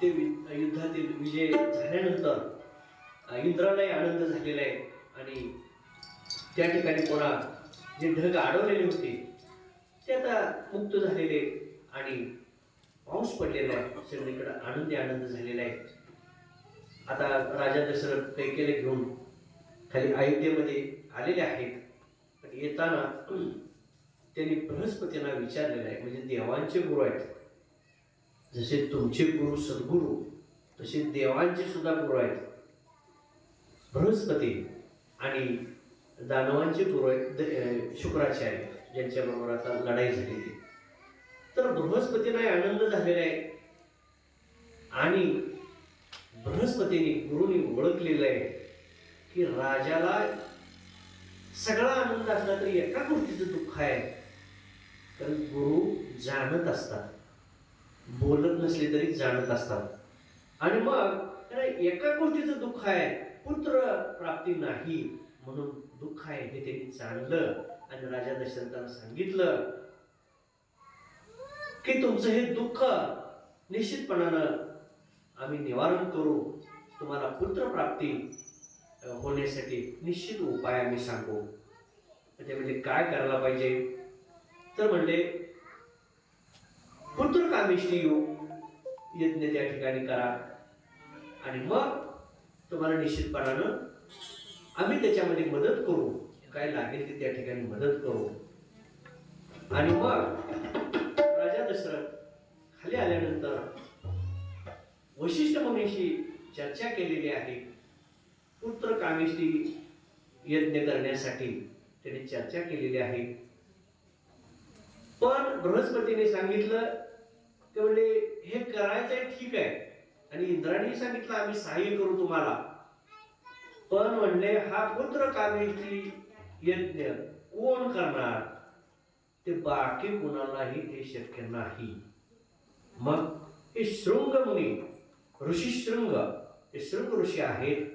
ते युद्धातील विजय झाल्यानंतर इंद्रालाही आनंद झालेला आहे आणि त्या ठिकाणी कोणा जे ढग अडवलेले होते ते आता मुक्त झालेले आणि पाऊस पडलेला आहे. सगळीकडे आनंदी आनंद झालेला आहे. आता राजा दशरथ कैकेयीला घेऊन खाली अयोध्येमध्ये आलेले आहेत. पण येताना त्यांनी बृहस्पतींना विचारलेलं आहे, म्हणजे देवांचे गुरु आहेत. जसे तुमचे गुरु सद्गुरू तसे देवांचे सुद्धा गुरु आहेत बृहस्पती आणि दानवांचे गुरु आहेत शुक्राचार्य, ज्यांच्याबरोबर आता लढाई झालेली. तर बृहस्पतींना आनंद झालेला आहे आणि बृहस्पतीने गुरुनी ओळखलेलं आहे की राजाला सगळा आनंद असला तरी एका गोष्टीचं दुःख आहे. कारण गुरु जाणत असतात बोलत नसले तरी जाणत असतात. आणि मग त्याला एका गोष्टीचं दुःख आहे, पुत्र प्राप्ती नाही म्हणून दुःख आहे हे त्यांनी जाणलं. आणि राजा दशरथाला सांगितलं की तुमचं हे दुःख निश्चितपणानं आम्ही निवारण करू. तुम्हाला पुत्र प्राप्ती होण्यासाठी निश्चित उपाय आम्ही सांगू. ते म्हणजे काय करायला पाहिजे तर म्हणले पुत्र कामेष्टी यज्ञ त्या ठिकाणी करा आणि मग तुम्हाला निश्चितपणानं आम्ही त्याच्यामध्ये मदत करू. काय लागेल ते त्या ठिकाणी मदत करू. आणि मग राजा दशरथ खाली आल्यानंतर वशिष्ठ मुनीशी चर्चा केलेली आहे. पुत्र कामेष्टी यज्ञ करण्यासाठी त्यांनी चर्चा केलेली आहे. पण बृहस्पतीने सांगितलं की म्हणजे हे करायचंय ठीक आहे आणि इंद्राने सांगितलं आम्ही सहाय्य करू तुम्हाला. पण म्हणले हा पुत्र कामेष्टी यज्ञ कोण करणार ते बाकी कोणालाही ते शक्य नाही. मग हे शृंग मुनी ऋषी शृंग हे शृंग ऋषी आहेत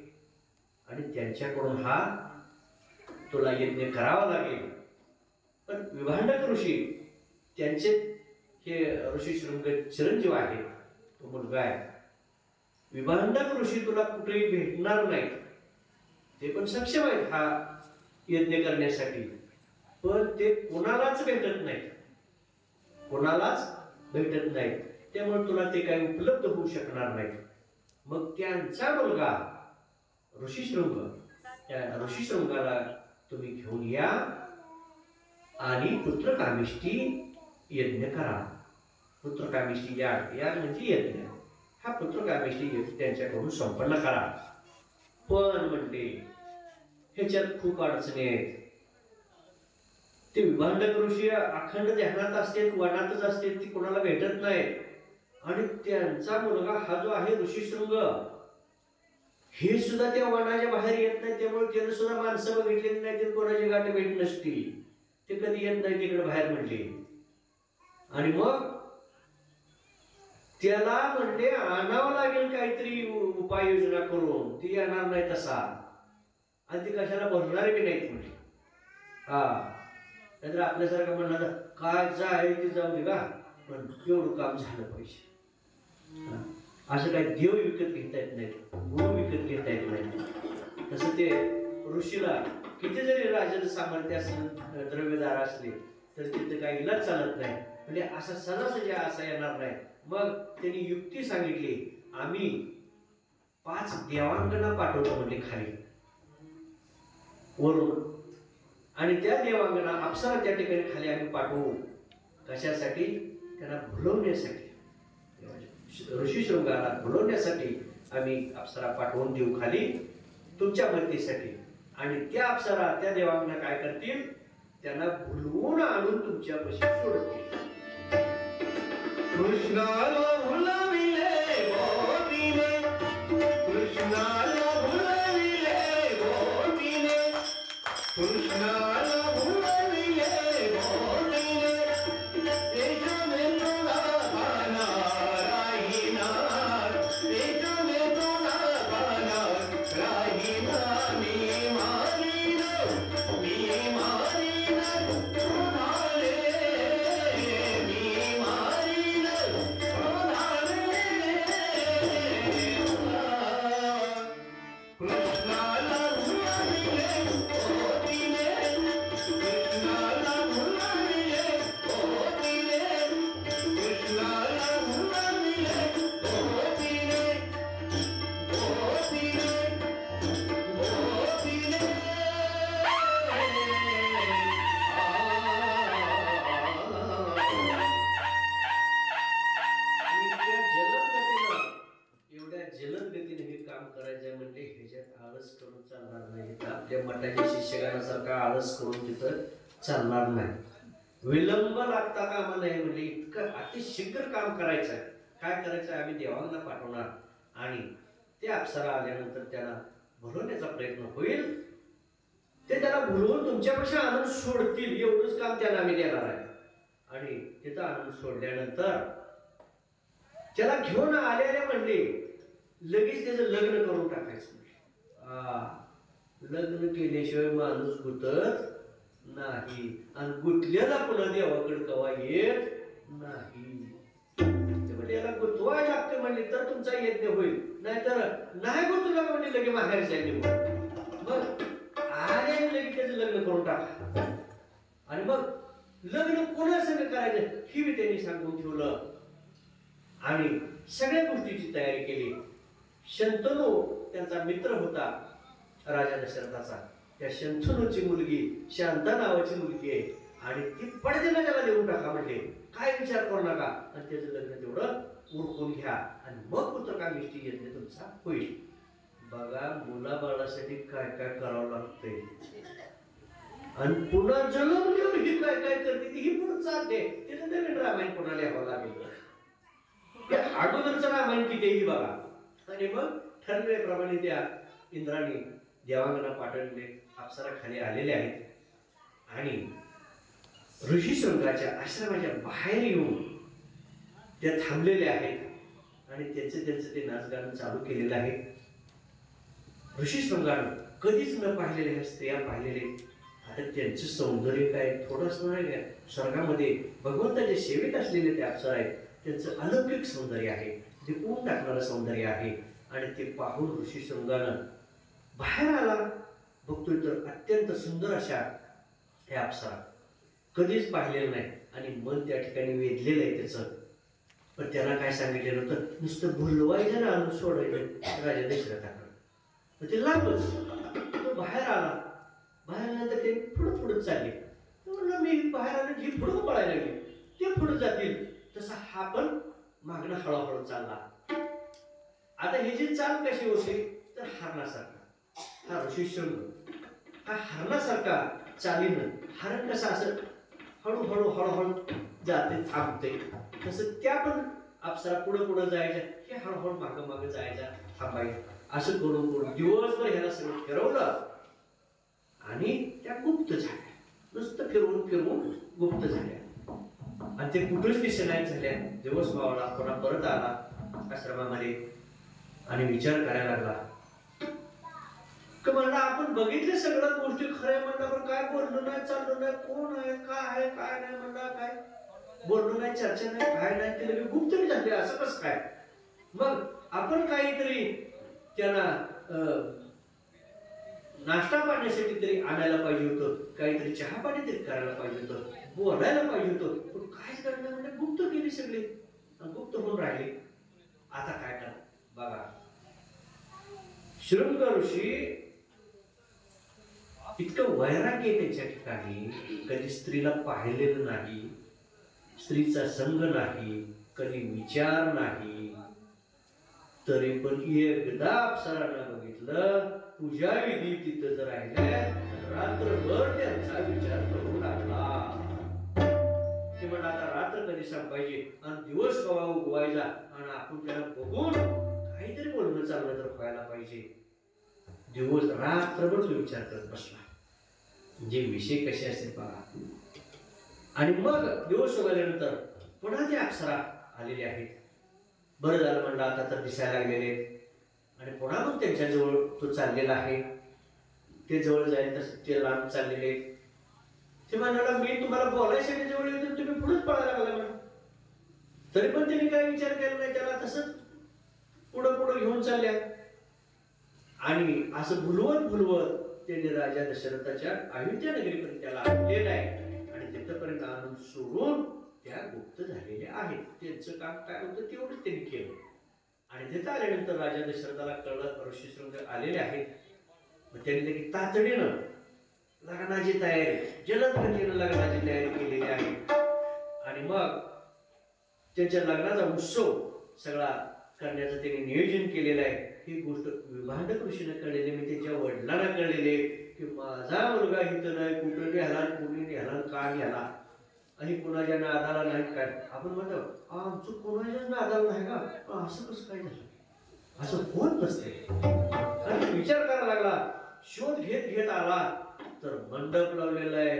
आणि त्यांच्याकडून हा तुला यज्ञ करावा लागेल. पण विभांडक ऋषी त्यांचे हे ऋषी शृंग चिरंजीव आहेत, तो मुलगा आहे. विभांडक ऋषी तुला कुठेही भेटणार नाही. ते पण सक्षम आहेत हा यज्ञ करण्यासाठी, पण ते कोणालाच भेटत नाही, कोणालाच भेटत नाही. त्यामुळे तुला ते काही उपलब्ध होऊ शकणार नाही. मग त्यांचा मुलगा ऋषीशृंग, त्या ऋषीशृंगाला तुम्ही घेऊन या आणि पुत्रकामेष्टी यज्ञ करा. पुत्रकामेष्टी याग म्हणजे यज्ञ. हा पुत्रकामेष्टी यज्ञ त्यांच्याकडून संपन्न करा. पण म्हणते ह्याच्यात खूप अडचणी आहेत. ते विभांडक ऋषी अखंड ध्यानात असते, वनातच असते, ती कोणाला भेटत नाही. आणि त्यांचा मुलगा हा जो आहे ऋषीशृंग हे सुद्धा त्या वनाच्या बाहेर येत नाही. त्यामुळे त्याने सुद्धा माणसं बघितलेली नाही, ते कोणाची गाठ भेट नसती, ते कधी येत नाही तिकडे बाहेर म्हणले. आणि मग त्याला म्हणले आणावं लागेल काहीतरी उपाययोजना करून, ती येणार नाही तसा. आणि ती कशाला बोलणारे बी नाहीत म्हणले. हा नाहीतर आपल्यासारखं म्हणणार काय जा आहे ते जाऊ दे का, पण एवढं काम झालं पाहिजे. असं काही देव विकत घेता येत नाही, गुरु विकत घेता येत नाही. तसं ते ऋषीला किती जरी राजाचं सामर्थ्य असलं, द्रव्यदार असले, तर तिथे काही इलाज चालत नाही. म्हणजे असा सहजासहजी असा येणार नाही. मग त्यांनी युक्ती सांगितली, आम्ही 5 देवांगना पाठवतो म्हणजे खाली वरून, आणि त्या देवांगना अप्सरा त्या ठिकाणी खाली आम्ही पाठवू. कशासाठी? त्यांना भुलवण्यासाठी, ऋषीशृंगाला भुलवण्यासाठी आम्ही अप्सरा पाठवून देऊ खाली तुमच्या मदतीसाठी. आणि त्या अप्सरा त्या देवांगना काय करतील, त्यांना भुलवून आणून तुमच्यापाशी सोडतील. कृष्णाला भुलविले गोपीने, कृष्णाला भुलविले गोपीने, कृष्णाला भुलविले गोपीने, तेजमे तुला पाना राहिनार, तेजमे तुला पाना राहिनार. मी मारीन, मी मारीन तुनाले, मी मारीन तुनाले. कृष्णाला भुलविले गोपीने, कृष्णाला भुलविले गोपीने, कृष्णाला भुलविले गोपीने, गोपीने, गोपीने. इतक्या जलद गतीनं, एवढ्या जलद गतीने हे काम करायचंय म्हणजे ह्याच्यात आळस करून चालणार नाही. आपल्या मठाच्या शिक्षकांसारखा आळस करून तिथं चालणार नाही. विलंब लागता कामा नाही. म्हणजे इतकं अतिशीघ्र काम करायचं आहे. काय करायचं आहे, आम्ही देवांना पाठवणार आणि ते अप्सरा आल्यानंतर त्यांना भुलवण्याचा प्रयत्न होईल. ते त्याला भुलवून तुमच्यापाशी आणून सोडतील, एवढंच काम त्यांना आम्ही देणार आहे. आणि तिथं आणून सोडल्यानंतर त्याला घेऊन आलेले म्हणले लगेच त्याचं लग्न करून टाकायचं लग्न केल्याशिवाय माणूस गुतत नाही आणि गुतलेला पुन्हा देवाकडे कवा येत नाही. याला गुंतवायला लागते म्हणले तर तुमचा यज्ञ होईल, नाहीतर नाही गुंतवला म्हणजे लगे माहेर जाईल. मग आले लगे त्याचं लग्न करून टाका. आणि मग लग्न कोणासंग करायचं ही मी त्यांनी सांगून ठेवलं आणि सगळ्या गोष्टीची तयारी केली. शंतनू त्यांचा मित्र होता राजा दशरथाचा. त्या शंतनूची मुलगी शांता नावाची मुलगी आहे आणि ती पडदेला त्याला देऊन टाका म्हणले. काय विचार करू नका आणि त्याचं लग्न तेवढं उरकून घ्या आणि मग पुत्रकामेष्टी यज्ञ तुमचा होईल. बघा मुलाबाळासाठी काय काय करावं लागतंय आणि पुन्हा जन्मल्यावर ही काय काय करते ती ही पुढे चालते. त्याचं नवीन रामायण पुन्हा लिहावं लागेल. त्या अगोदरचं रामायण कितीही बघा. आणि मग ठरल्याप्रमाणे त्या इंद्राने देवांगना पाठवले. अप्सरा खाली आलेले आहेत आणि ऋषीशृंगाच्या आश्रमाच्या बाहेर येऊन त्या थांबलेल्या आहेत आणि त्यांचं ते नाचगाणं चालू केलेलं आहे. ऋषीशृंगानं कधीच न पाहिलेले स्त्रिया पाहिलेले. आता त्यांचं सौंदर्य काय थोडंच नाही, स्वर्गामध्ये भगवंताचे सेवित असलेले ते अप्सरा आहेत. त्यांचं अलौकिक सौंदर्य आहे, दिपवून टाकणारं सौंदर्य आहे. आणि ते पाहून ऋषीशृंगानं बाहेर आला. बघतोय तर अत्यंत सुंदर अशा ह्या अप्सरा कधीच पाहिलेलं नाही आणि मन त्या ठिकाणी वेधलेलं आहे त्याचं. पण त्याला काय सांगितलेलं होतं, नुसतं भुलवायचं ना आणून सोडायचं राजा दशरथाकडे. तर ते लागलंच. तो बाहेर आला. बाहेर आल्यानंतर ते पुढं चालले. म्हणलं मी बाहेर आलो जी पुढं पळायला लागली ते पुढे जातील तसा हा पण मागणं हळूहळू चालला. आता ही जी चाल कशी होती तर हरणासारखा. हा ऋषीशृंग हा हरणासारखा चालीनं, हरण कसं असं हळूहळू हळूहळू जाते थांबते तसं त्या पण अप्सरा पुढं जायच्या, हे हळूहळू मागं जायच्या थांबायचं. असं करून दिवसभर ह्याला सगळं फिरवलं आणि त्या गुप्त झाल्या. नुसतं फिरवून गुप्त झाल्या आणि ते कुठंच दिसेनायत झाल्या. दिवस मावळा. पुन्हा परत आला आश्रमामध्ये आणि विचार करायला लागला की म्हणलं आपण बघितले सगळ्या गोष्टी खऱ्या. म्हणलं पण काय बोललो नाही, चाललो नाही, कोण आहे काय नाही, म्हणलं काय बोललो नाही, चर्चा नाही, काय नाही, ते लगे गुप्त झाले. असं कसं काय? मग आपण काहीतरी त्यांना नाश्ता पाण्यासाठी तरी आणायला पाहिजे होतं, काहीतरी चहा पाणी तरी करायला पाहिजे होतं, बोलायला पाहिजे होतं. पण काहीच करणार म्हणजे गुप्त केली सगळे, गुप्त होऊन राहिले. आता काय करा बघा. शृंग ऋषी इतकं वैराग्य त्याच्या ठिकाणी, कधी स्त्रीला पाहिलेलं नाही, स्त्रीचा संग नाही, कधी विचार नाही, तरी पण एकदा अप्सरानं बघितलं पूजा विधी तिथं जर राहिल्या रात्रभर त्यांचा विचार करू लागला. ते म्हणा आता रात्र कधी संपायची आणि दिवस कवा उगवायचा आणि आपण त्याला बघून काहीतरी बोलणं चाललं तर व्हायला पाहिजे. दिवस रात्रभर तो विचार करत बसला. जे विषय कसे असतील बघा. आणि मग दिवस उगवल्यानंतर पुन्हा ते अप्सरा आलेले आहेत. बरं झालं म्हणलं आता तर दिसायला लागलेले. आणि पुन्हा मग त्यांच्या जवळ तो चाललेला आहे. ते जवळ जाईल तसं ते लांब चाललेले. ते म्हणाला मी तुम्हाला बोलायसाठी जवळ येतो तुम्ही पुढेच पळायला लागला म्हणून. तरी पण त्यांनी काय विचार केला नाही, त्याला तसंच पुढं घेऊन चालल्या. आणि असं भुलवत त्यांनी राजा दशरथाच्या अयोध्या नगरीपर्यंत त्याला आणलेलं आहे आणि तिथपर्यंत आणून सोडून त्या गुप्त झालेल्या आहेत. त्यांचं काम काय होतं तेवढंच त्यांनी केलं. आणि तिथं आल्यानंतर राजा दशरथाला कळलं ऋषीशृंग आलेले आहेत. मग त्यांनी लगेच तातडीनं लग्नाची तयारी, जलदगतीनं लग्नाची तयारी केलेली आहे. आणि मग त्यांच्या लग्नाचा उत्सव सगळा करण्याचं त्यांनी नियोजन केलेलं आहे. ही गोष्ट विभांडक ऋषीने कळलेली, मी त्याच्या वडिलांना कळलेले की माझा मुलगा इथं नाही, कुठं घ्याला, कुणी घ्याला, का घ्याला आणि कुणाच्या नादाला नाही. काय आपण म्हणतो आमचं कोणाच्याच नादाला नाही का, असं कसं काय झालं? असं होत नसते. आणि विचार करायला लागला. शोध घेत आला तर मंडप लावलेला आहे,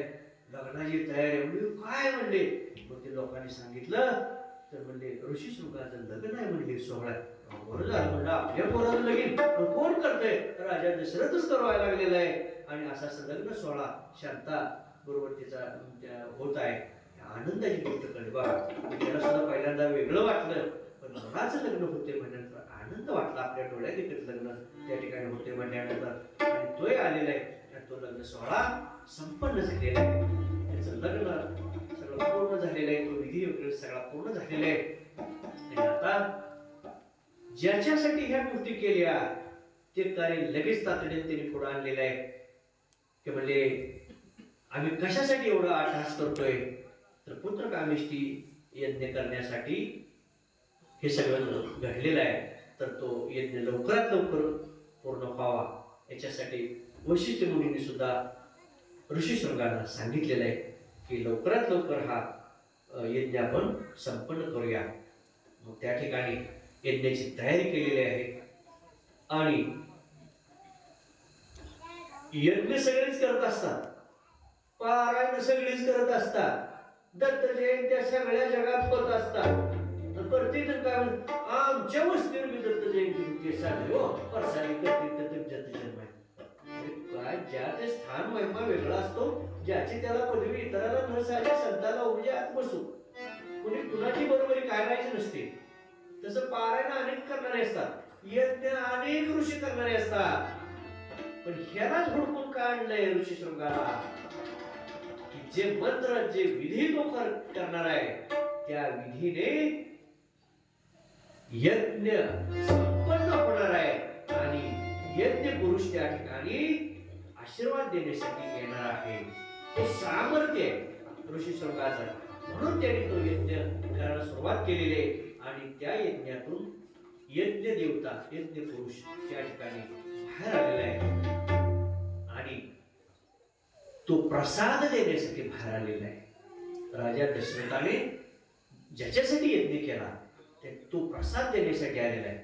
लग्नाची तयारी. म्हणजे काय म्हणले? मग ते लोकांनी सांगितलं तर म्हणले ऋषी शृंगाचं लग्न आहे म्हणले सोहळा. बरं झालं म्हणलं आपल्या पोराचं लगीन कोण करतंय? राजा दशरथच करायला लागलेला आहे. आणि असा लग्न सोहळा शांता बरोबर तिचा होत आहे. आनंदाची गोष्ट कळली बघा. त्याला सुद्धा पहिल्यांदा वेगळं वाटलं, पण मुलाचं लग्न होते म्हणल्यानंतर आनंद वाटला. आपल्या डोळ्यात एकच लग्न त्या ठिकाणी होते म्हणल्यानंतर आणि तोय आलेला आहे. आणि तो लग्न सोहळा संपन्न झालेला आहे. त्याचं लग्न सगळं पूर्ण झालेलं आहे. तो विधी वगैरे सगळा पूर्ण झालेला आहे. आणि आता ज्याच्यासाठी ह्या गोष्टी केल्या ते कार्य लगेच तातडीने त्यांनी पुढे आणलेलं आहे. ते म्हणले आम्ही कशासाठी एवढा अट्टहास करतोय? तर पुत्रकामेष्टी यज्ञ करण्यासाठी हे सगळं घडलेलं आहे. तर तो यज्ञ लवकरात लवकर पूर्ण व्हावा याच्यासाठी वशिष्ठ मुनींनी सुद्धा ऋषी शृंगांना सांगितलेलं आहे की लवकरात लवकर हा यज्ञ आपण संपन्न करूया. मग त्या ठिकाणी यज्ञाची तयारी केलेली आहे. आणि यज्ञ सगळेच करत असतात, पारायण सगळीच करत असतात, दत्त जयंत्या सगळ्या जगात होत असतात. प्रत्येक जण काय म्हणत आमच्या वस्तीवर मी दत्त जयंती साजरी हो परसारी करते जन्म काय ज्या ते स्थान महिमा वेगळा असतो. ज्याची त्याला पदवी इतराला न साध्या संताला उभे आत बसू कुणी कुणाची बरोबरी काय राहायची नसते. तसं पारायण अनेक करणारे असतात, यज्ञ अनेक ऋषी करणारे असतात. पण ह्यालाच हुडकून काढलंय ऋषी शृंगाला की जे मंत्र जे विधी तो करणार आहे त्या विधीने यज्ञ संपन्न होणार आहे. आणि यज्ञ पुरुष त्या ठिकाणी आशीर्वाद देण्यासाठी येणार आहे. हे सामर्थ्य आहे ऋषी शृंगाचं. म्हणून त्यांनी तो यज्ञ करायला सुरुवात केलेली आहे. आणि त्या यज्ञातून यज्ञ देवता यज्ञ पुरुष त्या ठिकाणी बाहेर आलेला आहे. आणि तो प्रसाद देण्यासाठी बाहेर आलेला आहे. राजा दशरथाने ज्याच्यासाठी यज्ञ केला तो प्रसाद देण्यासाठी आलेला आहे.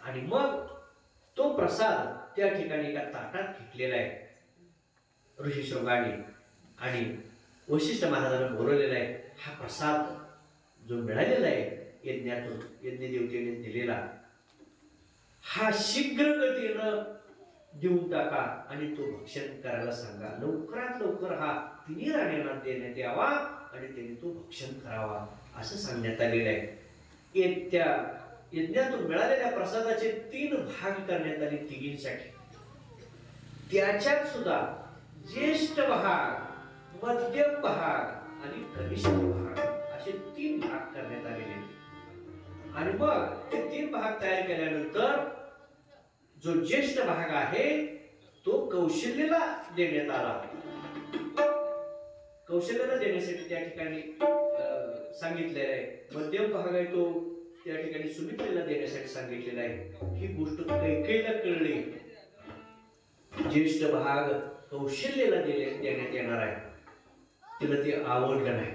आणि मग तो प्रसाद त्या ठिकाणी एका ताटात घेतलेला आहे ऋषी शृंगाने. आणि वशिष्ठ महाराजांना बोलवलेला आहे. हा प्रसाद जो मिळालेला आहे यज्ञातून यज्ञ देवतेने दिलेला हा शीघ्र गतीनं देऊन टाका आणि तो भक्षण करायला सांगा. लवकरात लवकर हा तिन्ही राण्यांना देण्यात यावा आणि त्यांनी तो भक्षण करावा असं सांगण्यात आलेलं आहे. त्या यज्ञातून मिळालेल्या प्रसादाचे 3 भाग करण्यात आले तिघींसाठी. त्याच्यात सुद्धा ज्येष्ठ भाग, मध्यम भाग आणि कनिष्ठ भाग असे 3 भाग करण्यात आलेले. आणि मग ते 3 भाग तयार केल्यानंतर जो ज्येष्ठ भाग आहे तो कौशल्याला देण्यात आला. कौशल्याला देण्यासाठी त्या ठिकाणी सांगितलेलं आहे. मध्यम भाग आहे तो त्या ठिकाणी सुमित्रेला देण्यासाठी सांगितलेला आहे. ही गोष्ट कैकेयीला कळली. ज्येष्ठ भाग कौशल्याला देण्यात येणार आहे. तिला ते आवडलं नाही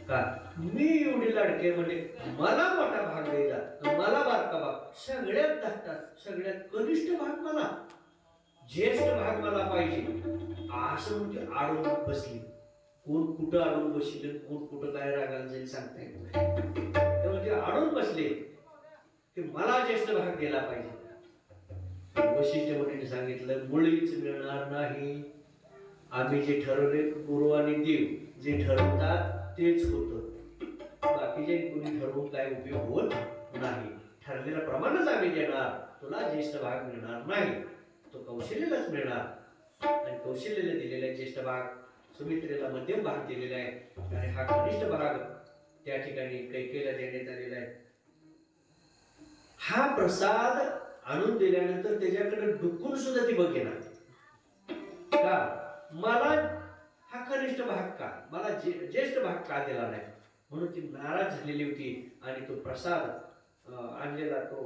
का मी एवढी लाडके म्हणजे मला मोठा भाग द्यायचा, मला बारका भाग सगळ्यात धाकटात सगळ्यात कनिष्ठ भाग मला, ज्येष्ठ भाग मला पाहिजे असं म्हणजे आडून बसली. कोण कुठं आडून बसले, कोण कुठं काय रागाला जाईल सांगता येत नाही. तेव्हा ते आडून बसले की मला ज्येष्ठ भाग दिला पाहिजे. वशिष्ठ मुनीने सांगितलं मुळीच मिळणार नाही. आम्ही जे ठरवले गुरु आणि देव जे ठरवतात तेच होतं. बाकीचे कुणी ठरवून काय उपयोग होत नाही. ठरलेल्या प्रमाणच आम्ही देणार. तुला ज्येष्ठ भाग मिळणार नाही, तो कौशल्यालाच मिळणार. आणि कौशल्याला दिलेला ज्येष्ठ भाग, सुमित्रेला मध्यम भाग दिलेला आहे आणि हा कनिष्ठ भाग त्या ठिकाणी कैकेयीला देण्यात आलेला आहे. हा प्रसाद आणून दिल्यानंतर त्याच्याकडे डुकून सुद्धा ती बघेना का मला हा कनिष्ठ भाग का, मला ज्येष्ठ भाग का दिला नाही, म्हणून ती नाराज झालेली होती. आणि तो प्रसाद आणलेला तो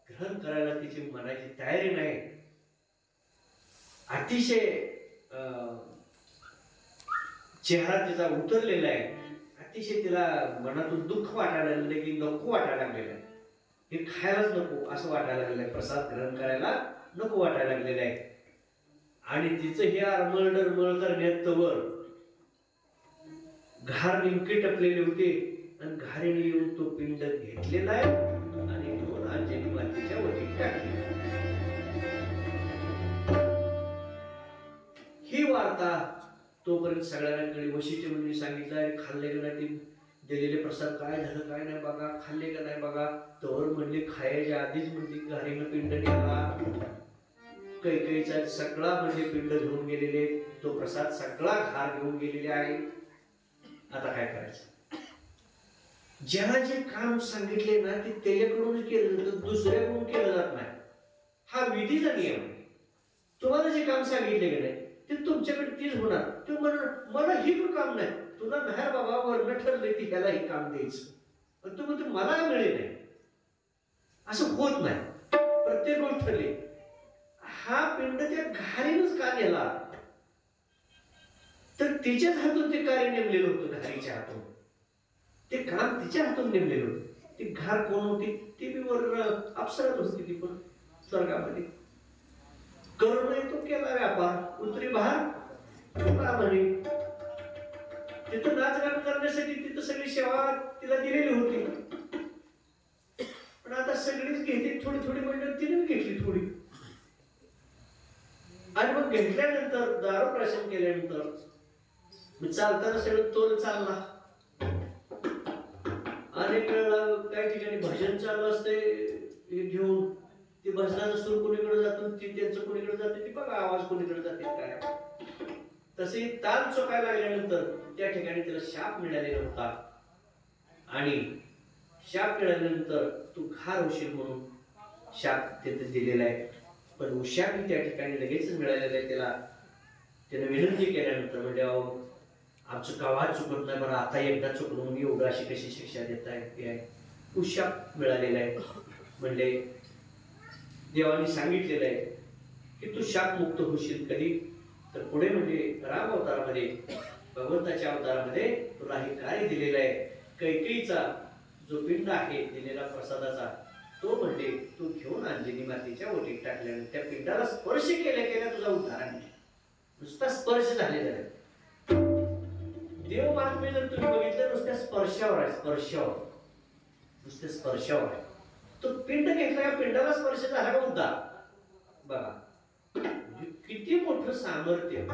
ग्रहण करायला तिची मनाची तयारी नाही. अतिशय चेहरा तिचा उतरलेला आहे. अतिशय तिला मनातून दुःख वाटायला लागलं की नको वाटायला लागलेलं आहे. हे खायलाच नको असं वाटायला लागलेलं आहे. प्रसाद ग्रहण करायला नको वाटायला लागलेलं आहे. आणि तिचं हे आरमळडर मळ करण्यात तवर घार नेमके टपलेले होते आणि घारीने येऊन तो पिंड घेतलेला आहे आणि घेऊन अंजनी मातेच्या वटीत टाकले. ही वार्ता तोपर्यंत सगळ्यांना कळली. वशीच्या मुलीने सांगितलं, खाल्ले का नाही ते दिलेले प्रसाद, काय झालं काय नाही बघा, खाल्ले का नाही बघा. तर म्हणली खायच्या आधीच म्हणली घारीनं पिंड नेला. कैकेयीचा सगळा म्हणजे पिंड घेऊन गेलेले, तो प्रसाद सगळा घार घेऊन गेलेले आहे. आता काय करायचं? ज्याला जे काम सांगितले ना ते त्याच्याकडूनच केलं जातं, दुसऱ्याकडून केलं जात नाही. हा विधीचा नियम आहे. तुम्हाला जे काम सांगितले की नाही ते तुमच्याकडे तीच होणार. तू म्हणून मला ही काम नाही, तुला नाही बाबा वर्ण ठरले की ह्याला हे काम द्यायचं, पण तू म्हणतो मला मिळे नाही, असं होत नाही. प्रत्येक गोष्ट ठरली. हा पिंड त्या घारीनच का नेला? तर तिच्याच हातून ते कार्य नेमलेलं होतं. घारीच्या हातून ते काम तिच्या हातून नेमलेलं होतं. ती घार कोण होती? ती बी वर अप्सराच होती, ती पण स्वर्गामध्ये. करून तो केला व्यापार, उतरी भार म्हणे. तिथं नाचगान करण्यासाठी तिथं सगळी सेवा तिला दिलेली होती. पण आता सगळीच घेतली थोडी थोडी, म्हणजे तिने घेतली थोडी. आणि मग घेतल्यानंतर दारू प्राशन केल्यानंतर चालताना सगळं तोल चालला. अनेक वेळेला काही ठिकाणी भजन चालू असते, घेऊन ते भजनाचा सूर कोणीकडे जातो, ती त्यांचं कोणीकडे जाते, ती बघा आवाज कोणीकडे जाते काय. तसे ताल चोकायला लागल्यानंतर त्या ठिकाणी त्याला शाप मिळालेला होता. आणि शाप मिळाल्यानंतर तू घार होशील म्हणून शाप तिथे दिलेला आहे. पण उशापी त्या ठिकाणी लगेच मिळालेला आहे त्याला. त्याने विनंती केल्यानंतर म्हणजे आमचं गावात चुकत नाही बरं, आता एकदा चुकलो म्हणून एवढं अशी कशी शिक्षा देता येते? उशाप मिळालेला आहे. म्हणजे देवाने सांगितलेलं आहे की तू शाप मुक्त होशील कधी? तर पुढे म्हणजे राम अवतारामध्ये, भगवंताच्या अवतारामध्ये तुला हे कार्य दिलेलं आहे. कैकेयीचा जो पिंड आहे दिलेला प्रसादाचा, तो म्हणजे तू घेऊन अंजनी मातेच्या ओटीत टाकल्याने त्या पिंडाला स्पर्श केल्या केल्या तुझा उद्धार आहे. नुसता स्पर्श झालेला आहे. देव महात्म्य जर तुम्ही बघितलं नुसत्या स्पर्शावर आहे, स्पर्शावर, नुसत्या स्पर्शावर आहे. तो पिंड घेतला, या पिंडाला स्पर्श झाला का उद्धार. बघा म्हणजे किती मोठं सामर्थ्य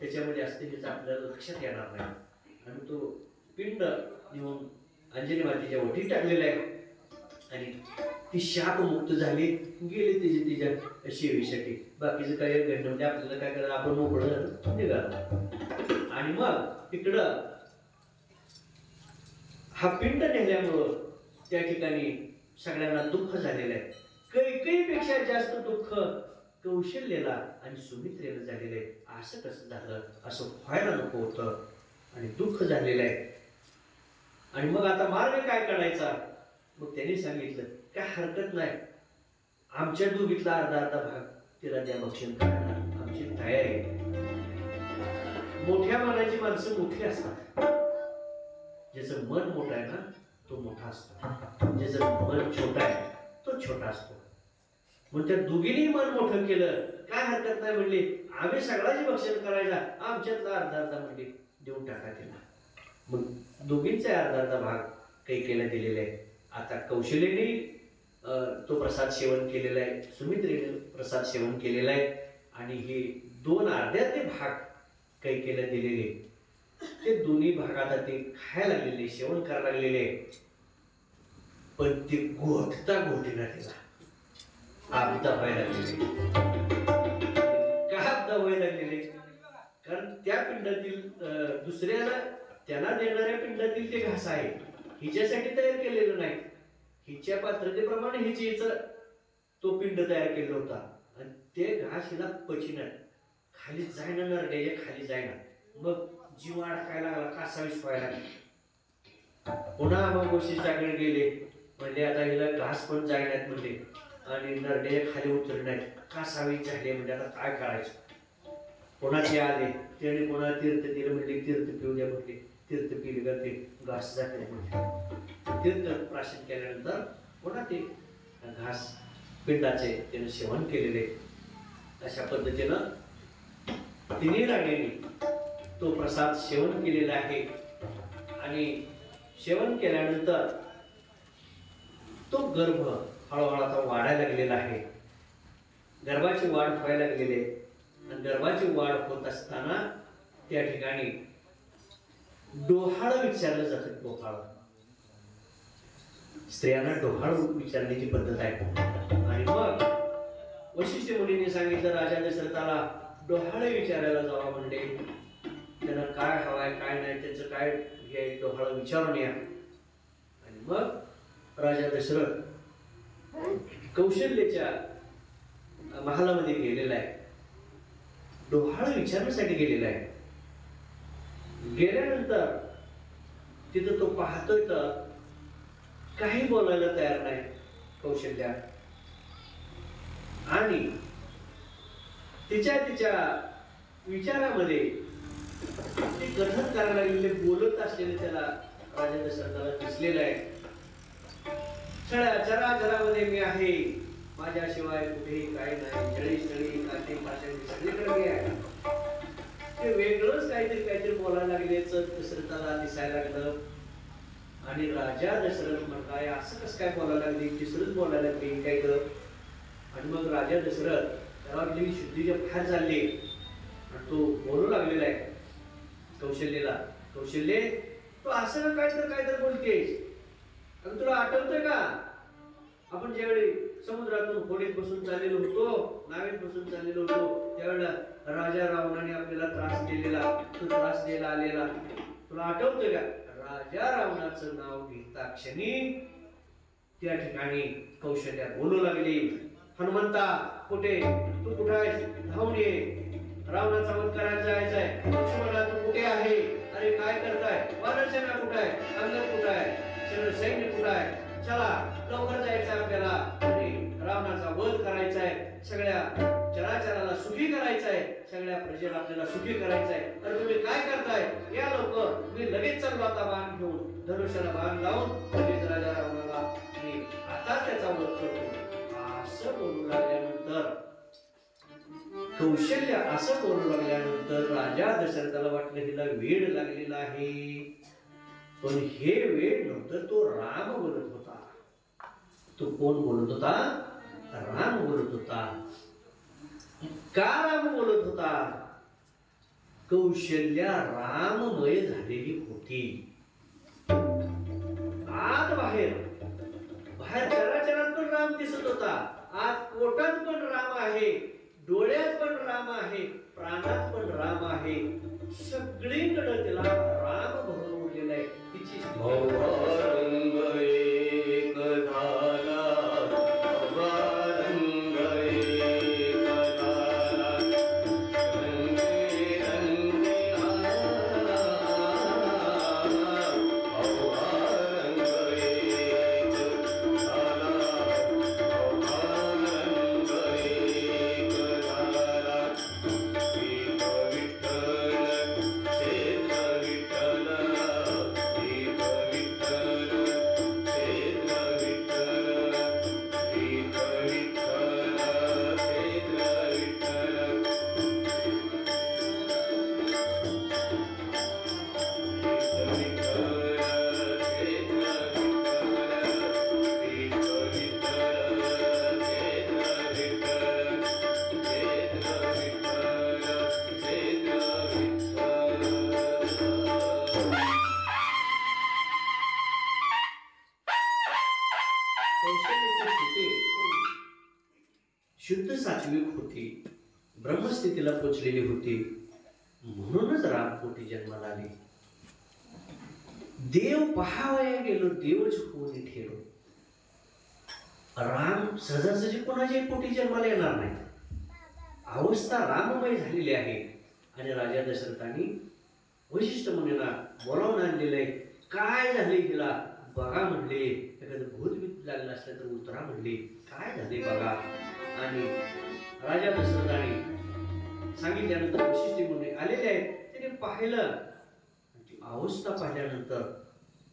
त्याच्यामध्ये असते हे आपल्याला लक्षात येणार नाही. आणि तो पिंड घेऊन अंजनी मातेच्या ओटीत टाकलेला आहे आणि ती शाप मुक्त झाली, गेली तिच्या शेवीसाठी. बाकीचं काय घडलं म्हणजे आपल्याला काय करायला, आपण मोकळं निघालं. आणि मग इकडं हा पिंड नेल्यामुळं त्या ठिकाणी सगळ्यांना दुःख झालेलं आहे. कैकेयीपेक्षा जास्त दुःख कौशल्याला आणि सुमित्रेला झालेलं आहे. असं कसं झालं? असं व्हायला नको होतं आणि दुःख झालेलं आहे. आणि मग आता मार्ग काय काढायचा? मग त्यांनी सांगितलं काय हरकत नाही, आमच्या दोघीतला अर्धा अर्धा भाग तिला द्या बक्षीस करायला, आमची तयारी आहे. मोठ्या मनाची माणसं मोठी असतात. ज्याचं मन मोठं आहे ना तो मोठा असतो, ज्याचं मन छोटा आहे तो छोटा असतो. मग त्या दोघींनी मन मोठं केलं, काय हरकत नाही म्हणले, आम्ही सगळ्याची बक्षीस करायला, आमच्यातला अर्धा अर्धा म्हणजे देऊन टाका तिला. मग दोघींचा अर्धा अर्धा भाग कैकेयीला दिलेला आहे. आता कौशल्याने तो प्रसाद सेवन केलेला आहे, सुमित्रेने प्रसाद सेवन केलेला आहे. आणि हे दोन अर्ध्यातले भाग कैकेयीला दिलेले, ते दोन्ही भाग आता ते खायला लागलेले, सेवन करायला लागलेले. पण ते घोटता घोटीना तिला आपदा व्हायला लागलेले. का आपदा व्हायला लागलेले? कारण त्या पिंडातील दुसऱ्याला त्यांना देणाऱ्या पिंडातील ते घास आहे, हिच्यासाठी तयार केलेलं नाही. हिच्या पात्रतेप्रमाणे हिच तो पिंड तयार केला होता. आणि ते घास हिला पचिना, खाली जायना, नरड्याच्या खाली जायना. मग जीव अडकायला लागला, कासावीस व्हायला लागला. पुन्हा मग वशिष्ठाकडे गेले, म्हणजे आता हिला घास पण जायनात म्हणले आणि नरड्याच्या खाली उतरणार, कासावीस झाले म्हणजे आता काय करायचं. पुन्हा ते आले, त्याने पुन्हा तीर्थ दिलं, म्हणजे तीर्थ पिऊ द्या म्हटले. तीर्थ पिले का ते घास जाते म्हणजे. तीर्थ प्राशन केल्यानंतर पुन्हा ते घास पिंडाचे त्याने सेवन केलेले. अशा पद्धतीनं तिन्ही राणींनी तो प्रसाद सेवन केलेला आहे. आणि सेवन केल्यानंतर तो गर्भ हळूहळू आता वाढायला लागलेला आहे. गर्भाची वाढ व्हायला लागलेली आहे. आणि गर्भाची वाढ होत असताना त्या ठिकाणी डोहाळ विचारलं जातं. डोहाळ, स्त्रियांना डोहाळ विचारण्याची पद्धत आहे. आणि मग वशिष्ठ मुनीने सांगितलं राजा दशरथाला डोहाळ विचारायला जावा म्हणले. त्यांना काय हवाय काय नाही त्याचं काय हे डोहाळ विचारून या. आणि मग राजा दशरथ कौशल्याच्या महालामध्ये गेलेला आहे. डोहाळ विचारण्यासाठी गेलेला आहे. गेल्यानंतर तिथं तो पाहतोय तर काही बोलायला तयार नाही कौशल्या. आणि तिच्या विचारामध्ये ते कथन करायला लागलेले, बोलत असलेले त्याला राजा दशरथाला दिसलेलं आहे. चराचरामध्ये मी आहे, माझ्याशिवाय कुठेही काय नाही. जळी स्थळी काठी पाषाणी सगळीकडे मी आहे. ते वेगळंच काहीतरी बोलायला लागलेच दशरथाला दिसायला लागलं. आणि राजा दशरथ म्हणताय असं कसं काय बोलायला लागली, तिसरंच बोलायला लागली काय ग. आणि मग राजा दशरथ त्याला वाटली शुद्धीच्या बाहेर चालली. आणि तो बोलू लागलेला आहे कौशल्येला, कौशल्ये तू असं काहीतरी बोलतेस. आणि तुला आठवतंय का आपण ज्यावेळी समुद्रातून होडीत बसून चाललेलो होतो, नावेत बसून चाललेलो होतो, त्यावेळेला राजा रावणाने आपल्याला त्रास दिलेला, तो त्रास द्यायला आलेला, तुला आठवतंय का. राजा रावणाचं नाव घेता क्षणी त्या ठिकाणी कौशल्या बोलू लागली, हनुमंता कुठे तू, कुठे आहेस, धावून ये, रावणाचा वध करायला जायचंय. लक्ष्मणा तू कुठे आहे, अरे काय करताय, वानरसेना कुठे आहे, अंगद कुठे आहे, सैन्य कुठे आहे, चला लवकर जायचंय आपल्याला आणि रावणाचा वध करायचा आहे. सगळ्या चराचराला सुखी करायचंय, सगळ्या प्रजेला आपल्याला सुखी करायचंय. तर तुम्ही काय करताय, या लवकर. मी लगेच चाललो आता बाण घेऊन, धनुष्याला बाण लावून लगेच राजा रावणाला आणि आता त्याचा वध करतो. असं बोलू लागल्यानंतर कौशल्य असं बोलू लागल्यानंतर राजा दशरथाला वाटलं हिला वेड लागलेला आहे. पण हे वेळ नंतर तो राम बोलत होता. तो कोण बोलत होता, राम बोलत होता. का राम बोलत होता, कौशल्या राममय झालेली होती. आत बाहेर चराचरात पण राम दिसत होता, आत पोटात पण राम आहे, डोळ्यात पण राम आहे, प्राणात पण राम आहे. सगळीकडे त्याला राम भरून उरलेला आहे. तिची शुद्ध सात्विक होती, ब्रह्मस्थितीला पोचलेली होती. म्हणूनच रामपोटी जन्माला आले. देव पहावया गेलो, देवच कोणी ठेलो. राम सहजासहजी कोणाच्याही पोटी जन्माला येणार नाही. अवस्था राममय झालेली आहे. आणि राजा दशरथांनी वशिष्ठ मुनींना बोलावून आणलेलं आहे. काय झाले हिला बघा म्हणले, एखादं भूत बीत लागलं असलं तर उतरा म्हणले, काय झाले बघा. आणि राजा दशरथाने सांगितल्यानंतर वशिष्ठ मुनी आलेले आहेत. त्याने पाहिलं, ती अवस्था पाहिल्यानंतर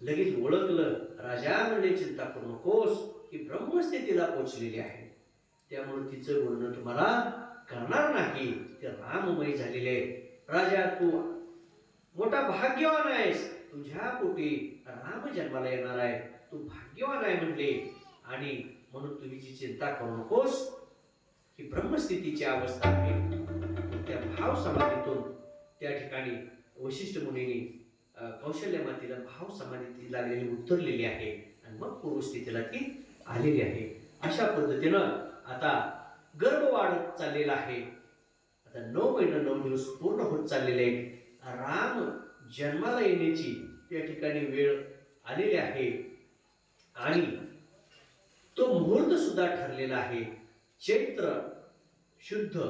लगेच ओळखलं. राजा म्हणले चिंता करू नकोस, की ब्रह्मस्थितीला पोचलेली आहे, त्यामुळे तिचं बोलणं तुम्हाला करणार नाही. ते राममय झालेले आहे. राजा तू मोठा भाग्यवान आहेस, तुझ्या पोटी राम जन्माला येणार आहे, तू भाग्यवान आहे म्हणले. आणि म्हणून तुम्ही जी चिंता करू नकोस, ही ब्रह्मस्थितीची अवस्था आहे. त्या भाव समाधीतून त्या ठिकाणी वशिष्ठ मुनींनी कौशल्य मातेला भाव समाधी लागलेली उतरलेली आहे आणि मग पूर्वस्थितीला ती आलेली आहे. अशा पद्धतीनं आता गर्भ वाढत चाललेला आहे. आता 9 महिने 9 दिवस पूर्ण होत चाललेले आहेत. राम जन्माला येण्याची त्या ठिकाणी वेळ आलेली आहे आणि तो मुहूर्त सुद्धा ठरलेला आहे. चैत्र शुद्ध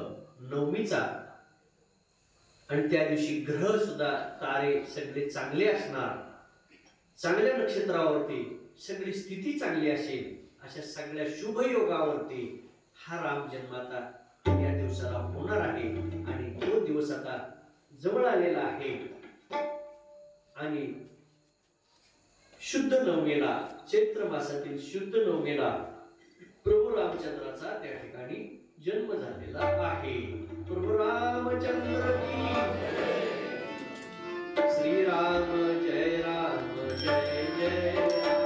नवमीचा आणि त्या दिवशी ग्रह सुद्धा तारे सगळे चांगले असणार. चांगल्या नक्षत्रावरती सगळी स्थिती चांगली असेल अशा सगळ्या शुभ योगावरती हा राम जन्माचा या दिवसाला होणार आहे. आणि तो दिवस आता जवळ आलेला आहे आणि शुद्ध नवमीला, चैत्र मासातील शुद्ध नवमीला प्रभू रामचंद्राचा त्या ठिकाणी जन्म झालेला आहे. प्रभू रामचंद्र की श्रीराम जय राम जय जय राम.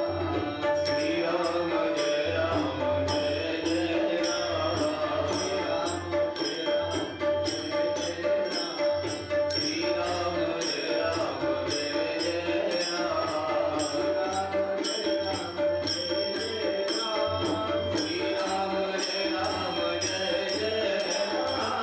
श्रीराम जय राम जय जय राम. श्रीराम जय राम जय जय राम. श्रीराम जय राम जय जय राम. श्रीराम जय राम जय जय राम. श्रीराम जय राम जय जय राम.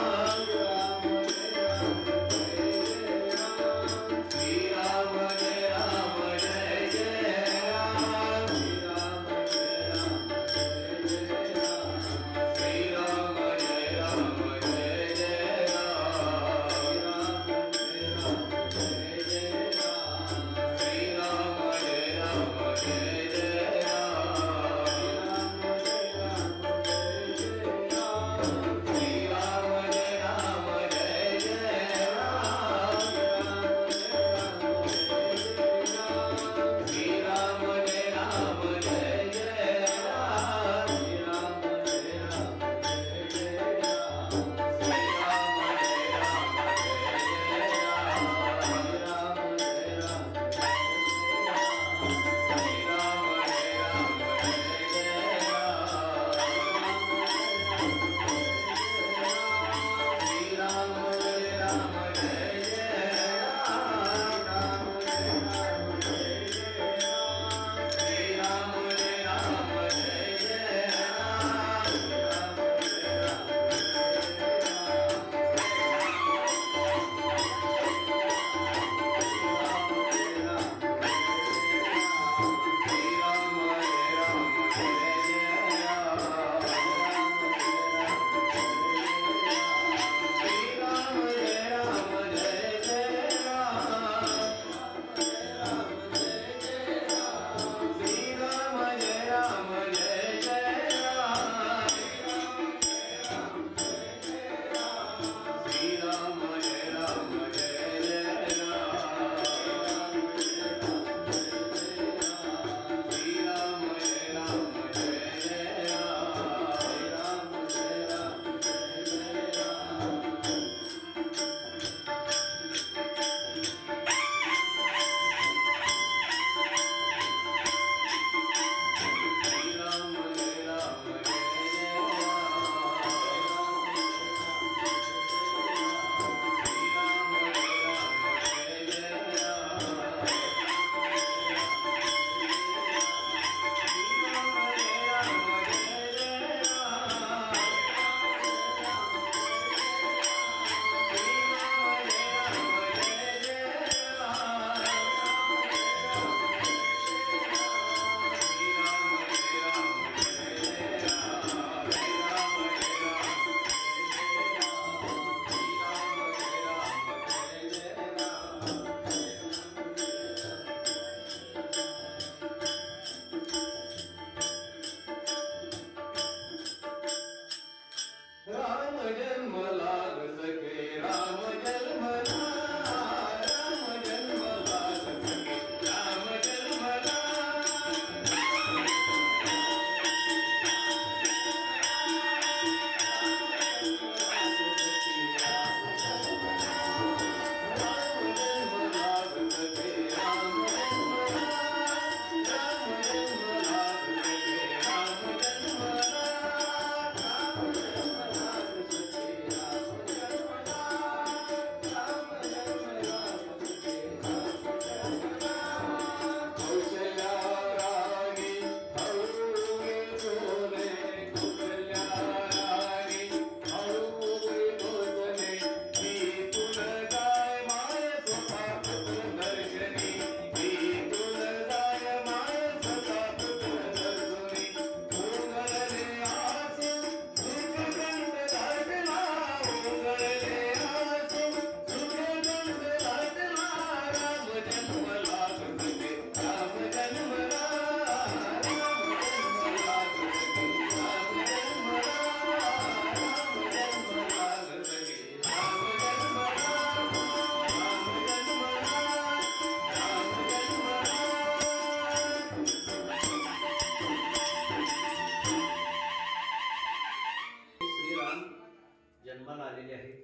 जन्माला आलेले आहेत.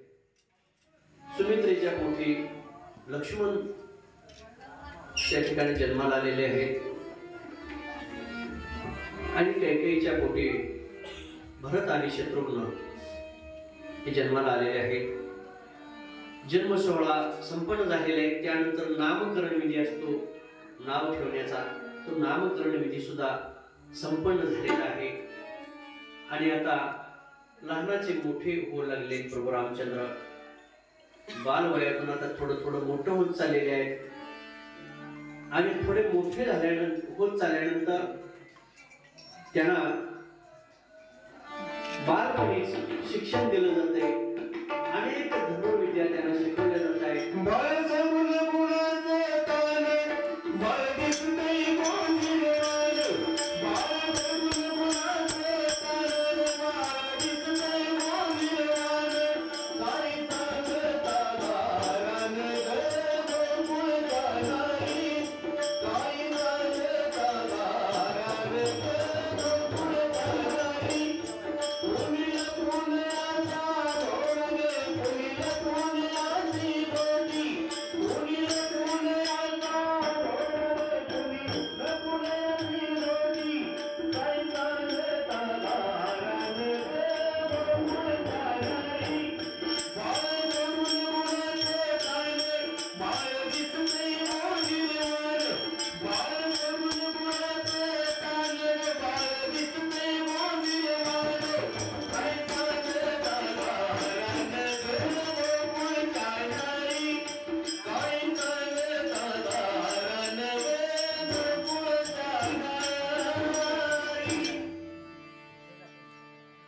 सुमित्रेच्या पोटी लक्ष्मण त्या ठिकाणी जन्माला आलेले आहेत आणि कैकेयीच्या पोटी भरत आणि शत्रुघ्न हे जन्माला आलेले आहेत. जन्म सोहळा संपन्न झालेला आहे. त्यानंतर नामकरण विधी असतो, नाव ठेवण्याचा. तो नामकरण विधी सुद्धा संपन्न झालेला आहे. आणि आता लहानाचे मोठे होऊ लागले. प्रभू रामचंद्र बालवयातून आता थोडं थोडं मोठं होत चाललेले आहेत. आणि थोडे मोठे होत चालल्यानंतर त्यांना बालपणीच शिक्षण दिलं जाते. अनेक धनुर्विद्या त्यांना शिकवल्या जात आहेत.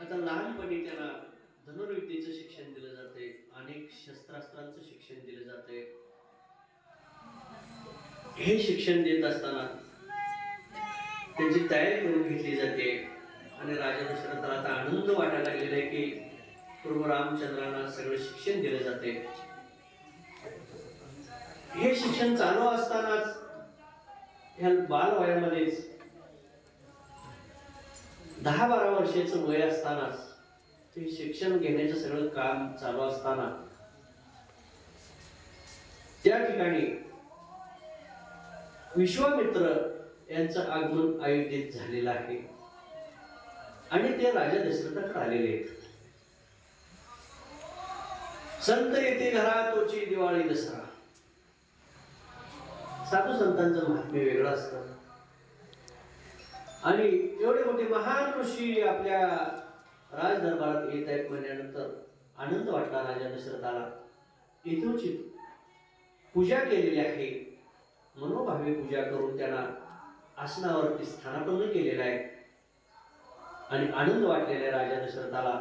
आता लहानपणी त्यांना धनुर्विद्येचं शिक्षण दिलं जाते, अनेक शस्त्रास्त्रांचं शिक्षण दिलं जाते. हे शिक्षण देत असताना त्यांची तयारी करून घेतली जाते. आणि राजा दशरथाला आता आनंद वाटायला लागलेला आहे की प्रभू रामचंद्रांना सगळं शिक्षण दिलं जाते. हे शिक्षण चालू असतानाच ह्या बालवयामध्येच 10-12 वर्षाचं वय असतानाच ते शिक्षण घेण्याचं सगळं काम चालू असताना त्या ठिकाणी विश्वामित्र यांचं आगमन अयोध्येत झालेलं आहे. आणि ते राजा दशरथाकडे आलेले आहेत. संत येते घरा तोची दिवाळी दसरा. साधू संतांचं महात्म्य वेगळं असतं. आणि एवढे मोठे महान ऋषी आपल्या राजदरबारात येत आहेत म्हणल्यानंतर आनंद वाटला राजा दशरथाला. यथोचित पूजा केलेली आहे, मनोभावे पूजा करून त्यांना आसनावरती स्थानापन्न केलेलं आहे. आणि आनंद वाटलेला राजा दशरथाला.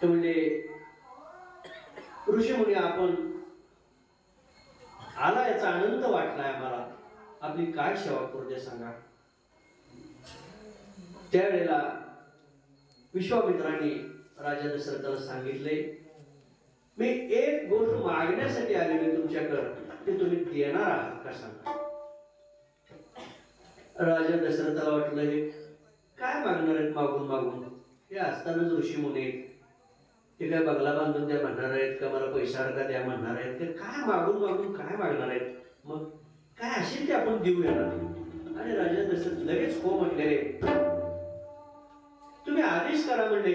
ते म्हणजे ऋषीमुनी आपण आला याचा आनंद वाटलाय आम्हाला, आपली काय सेवा करू दे सांगा. त्यावेळेला विश्वामित्रांनी राजा दशरथाला सांगितले, मी एक गोष्ट मागण्यासाठी आलेलो तुमच्याकडे, ते तुम्ही देणार आहात का सांगा. राजा दशरथाला वाटलं हे काय मागणार आहेत मागून मागून. हे असतानाच ऋषी मुनी ते काय बंगला बांधून द्या म्हणणार आहेत का, मला पैसा अडका द्या म्हणणार आहेत का, काय मागून मागून काय मागणार आहेत. मग काय असेल ते आपण देऊ येणार. आणि राजा दशरथ लगेच हो म्हटलेले, तुम्ही आदेश करा म्हणले,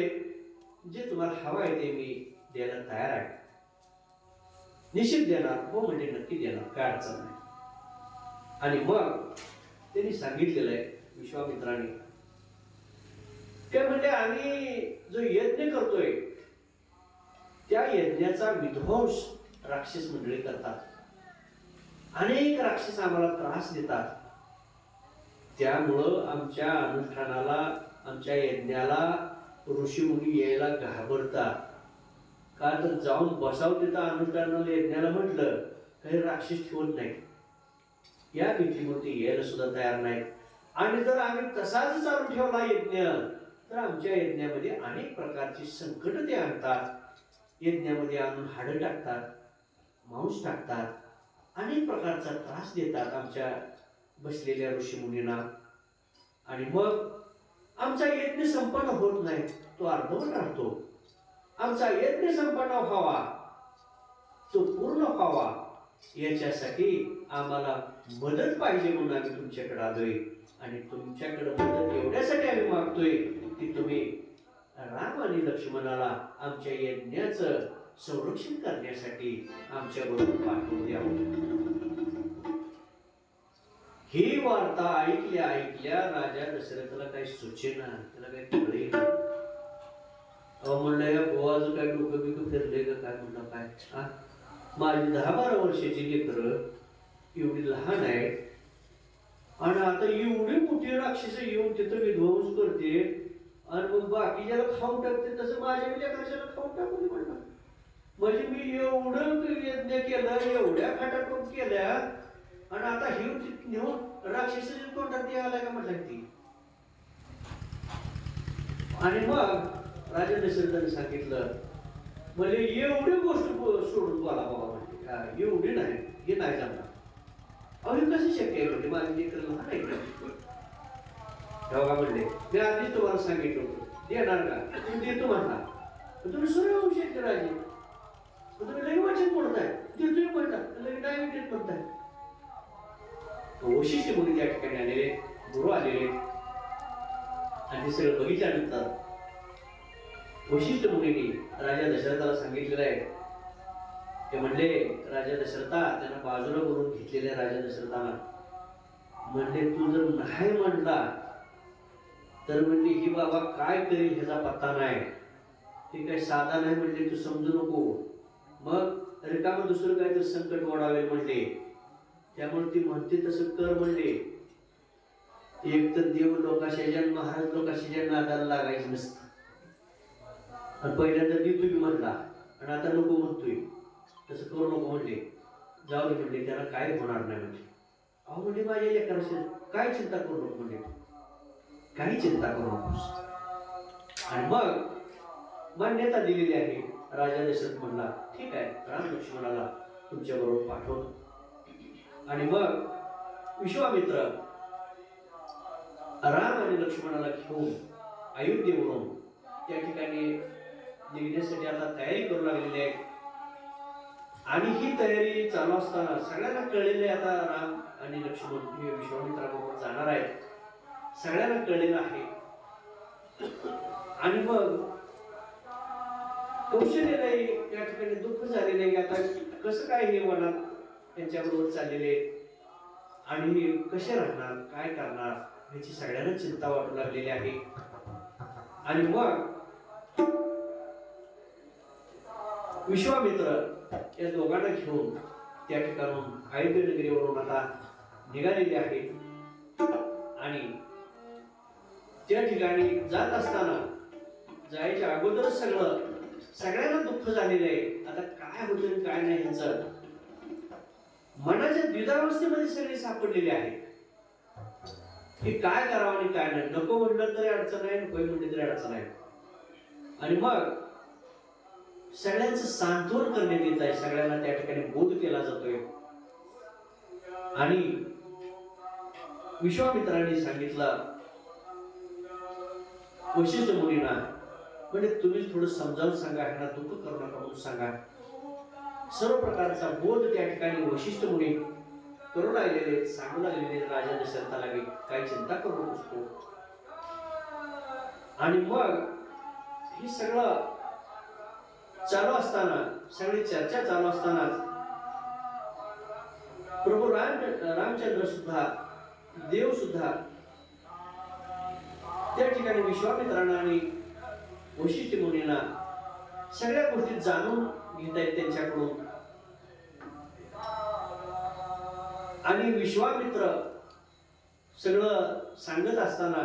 जे तुम्हाला हवं आहे ते मी द्यायला तयार आहे. निश्चित देणार. हो म्हणजे नक्की देणार, काय अडचण नाही. आणि मग त्यांनी सांगितलेलं आहे विश्वामित्रांनी, ते म्हणजे आम्ही जो यज्ञ करतोय त्या यज्ञाचा विध्वंस राक्षस मंडळी करतात. अनेक राक्षस आम्हाला त्रास देतात. त्यामुळं आमच्या अनुष्ठानाला, आमच्या यज्ञाला ऋषीमुनी यायला घाबरतात. का तर जाऊन बसाव तिथं अनुष्ठानाला यज्ञाला म्हटलं काही राक्षस ठेवत नाही. या भीतीमुळे यायला सुद्धा तयार नाहीत. आणि जर आम्ही तसाच चालू ठेवला यज्ञ तर आमच्या यज्ञामध्ये अनेक प्रकारची संकट ते आणतात. यज्ञामध्ये आणून हाडं टाकतात, मांस टाकतात, अनेक प्रकारचा त्रास देतात आमच्या बसलेल्या ऋषीमुनींना. आणि मग आमचा यज्ञ संपन्न होत नाही, तो अर्धवट राहतो. आमचा यज्ञ संपन्न व्हावा, तो पूर्ण व्हावा, याच्यासाठी आम्हाला मदत पाहिजे म्हणून आम्ही तुमच्याकडे आलोय. आणि तुमच्याकडे मदत एवढ्यासाठी आम्ही मागतोय की तुम्ही राम आणि लक्ष्मणाला आमच्या यज्ञाचं संरक्षण करण्यासाठी आमच्या बरोबर पाठवून द्यावं. ही वार्ता ऐकल्या राजा दशरथाला काही सुचेना, त्याला काही कळेना. म्हणलं या गोवाचं काय डोकं बिकं फिरले का काय, म्हणलं काय माझी 10-12 वर्षाची लेकरं एवढी लहान आहेत आणि आता एवढी मोठी राक्षस येऊन तिथं विध्वंस करते आणि मग बाकी ज्याला खाऊन टाकते तसं माझ्या लेकराला खाऊन टाकून म्हणलं. म्हणजे मी एवढं यज्ञ केलं, एवढ्या खाटाटोप केल्या आणि आता नेऊन राक्षसाच्या तोंडात ते आलाय का म्हटलं ती. आणि मग राजा दशरथाने सांगितलं, म्हणजे एवढी गोष्ट सोडून बोला बाबा, म्हणजे एवढी नाही, हे नाही जमणार. अहो हे कसं शक्य आहे, म्हणजे माझी लेकरं लहान आहे का म्हणले. मी आधीच तुम्हाला सांगितलं होतं देणार का, तुम्ही देतो म्हणला, तुम्ही सूर्य होऊ शकते राजे, तुम्ही लई वचन बोलताय, देतोय म्हणता, लई नाही देत म्हणताय. वशिष्ठ मुनी त्या ठिकाणी आलेले, गुरु आलेले आणि ते सगळं बघितल्यानंतर वशिष्ठ मुनीने राजा दशरथाला सांगितलेलं आहे. ते म्हणले, राजा दशरथा, त्यांना बाजूला करून घेतलेल्या राजा दशरथाला म्हणले, तू जर नाही म्हणला तर म्हणले ही बाबा काय करेल ह्याचा पत्ता नाही, ते काही साधा नाही म्हणले, तू समजू नको. मग रिकामं दुसरं काय तर संकट ओढावेल म्हणले, त्यामुळे ती म्हणते तसं कर म्हणले. एक तर देव लोकाशाच्या महाराज लोकाशाच्या नादाला लागायचं नसतं, आणि पहिल्यांदा देतोय म्हणला आणि आता नको म्हणतोय, तसं करू नको म्हणले. जाऊ दे म्हणले, त्याला काय होणार नाही म्हणले. अहो म्हणजे माझ्या लेकराशी काय चिंता करू नको म्हणले, काही चिंता करू नकोस. आणि मग मान्यता दिलेली आहे. राजा दशरथ म्हणला, ठीक आहे, राम लक्ष्मणाला तुमच्या बरोबर पाठवतो. आणि मग विश्वामित्र राम आणि लक्ष्मणाला घेऊन अयोध्येवरून त्या ठिकाणी निघण्यासाठी आता तयारी करू लागलेली आहे. आणि ही तयारी चालू असताना सगळ्यांना कळलेले आता राम आणि लक्ष्मण हे विश्वामित्राबरोबर जाणार आहेत, सगळ्यांना कळलेलं आहे. आणि मग कौशल्यालाही त्या ठिकाणी दुःख झालेलं आहे की आता कसं काय हे मनात त्यांच्याबरोबर चाललेले आणि हे कसे राहणार, काय करणार याची सगळ्यांना चिंता वाटू लागलेली आहे. आणि मग विश्वामित्र या दोघांना घेऊन त्या ठिकाणून अयोध्या नगरीवरून आता निघालेले आहेत. आणि त्या ठिकाणी जात असताना जायच्या अगोदरच सगळ्यांना दुःख झालेलं आहे. आता काय होतं काय नाही ह्याचं मनाच्या द्विधावस्थेमध्ये सगळे सापडलेले आहेत की काय करावं आणि काय नाही. नको म्हटलं तरी अडचण आहे, नको म्हटलं तरी अडचण आहे. आणि मग सगळ्यांचं सांत्वन करण्यात येत आहे, सगळ्यांना त्या ठिकाणी बोध केला जातोय. आणि विश्वामित्रांनी सांगितलं वशिष्ठ मुनींना, म्हणजे तुम्ही थोडं समजावून सांगा, ह्यांना दुःख करू नका म्हणून सांगा. सर्व प्रकारचा बोध त्या ठिकाणी वशिष्ठ मुनी करू लागलेले, सांगू लागलेले राजा दशरथाला की काही चिंता करू नसतो. आणि मग हे सगळं चालू असताना, सगळी चर्चा चालू असताना प्रभू रामचंद्र सुद्धा, देव सुद्धा त्या ठिकाणी विश्वामित्रांना आणि वशिष्ठ मुनींना सगळ्या गोष्टी जाणून घेत आहेत त्यांच्याकडून. आणि विश्वामित्र सगळं सांगत असताना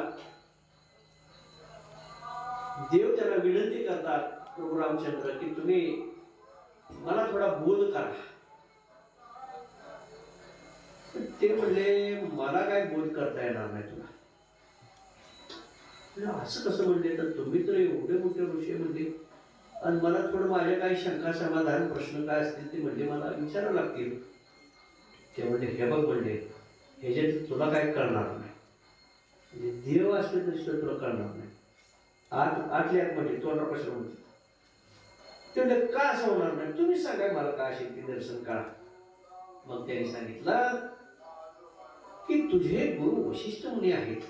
देव त्यांना विनंती करतात, प्रभू रामचंद्र, की तुम्ही मला थोडा बोध करा. ते म्हणले, मला काय बोध करता येणार नाही तुला. असं कसं म्हणले, तर तुम्ही तर एवढे मोठे ऋषी म्हणले आणि मला थोडं माझ्या काही शंका समाधान प्रश्न काय असतील ते म्हणजे मला विचारावं लागतील. ते म्हणले, हे बघ म्हणले, ह्याच्यात तुला काय कळणार नाही, म्हणजे देव असले तरी तुला कळणार नाही. आतल्या आत म्हणजे तोंडा प्रश्न म्हणते ते म्हणले का असं होणार नाही, तुम्ही सांगा मला का शेती दर्शन काढा. मग त्यांनी सांगितलं की तुझे गुरु वशिष्ठ मुनी आहेत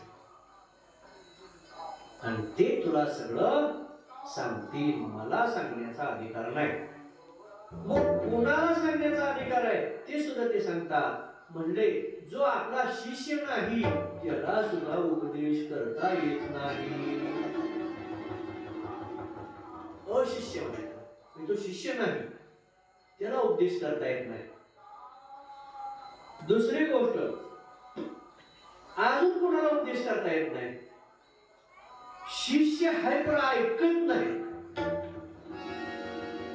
आणि ते तुला सगळं सांगतील, मला सांगण्याचा अधिकार नाही. मग कोणाला सांगण्याचा अधिकार आहे ते सुद्धा ते सांगतात. म्हणजे जो आपला शिष्य नाही त्याला सुद्धा उपदेश करता येत नाही. अशिष्य म्हणायचा, तो शिष्य नाही त्याला उपदेश करता येत नाही. दुसरी गोष्ट, अजून कोणाला उपदेश करता येत नाही. शिष्य आहे पण ऐकत नाही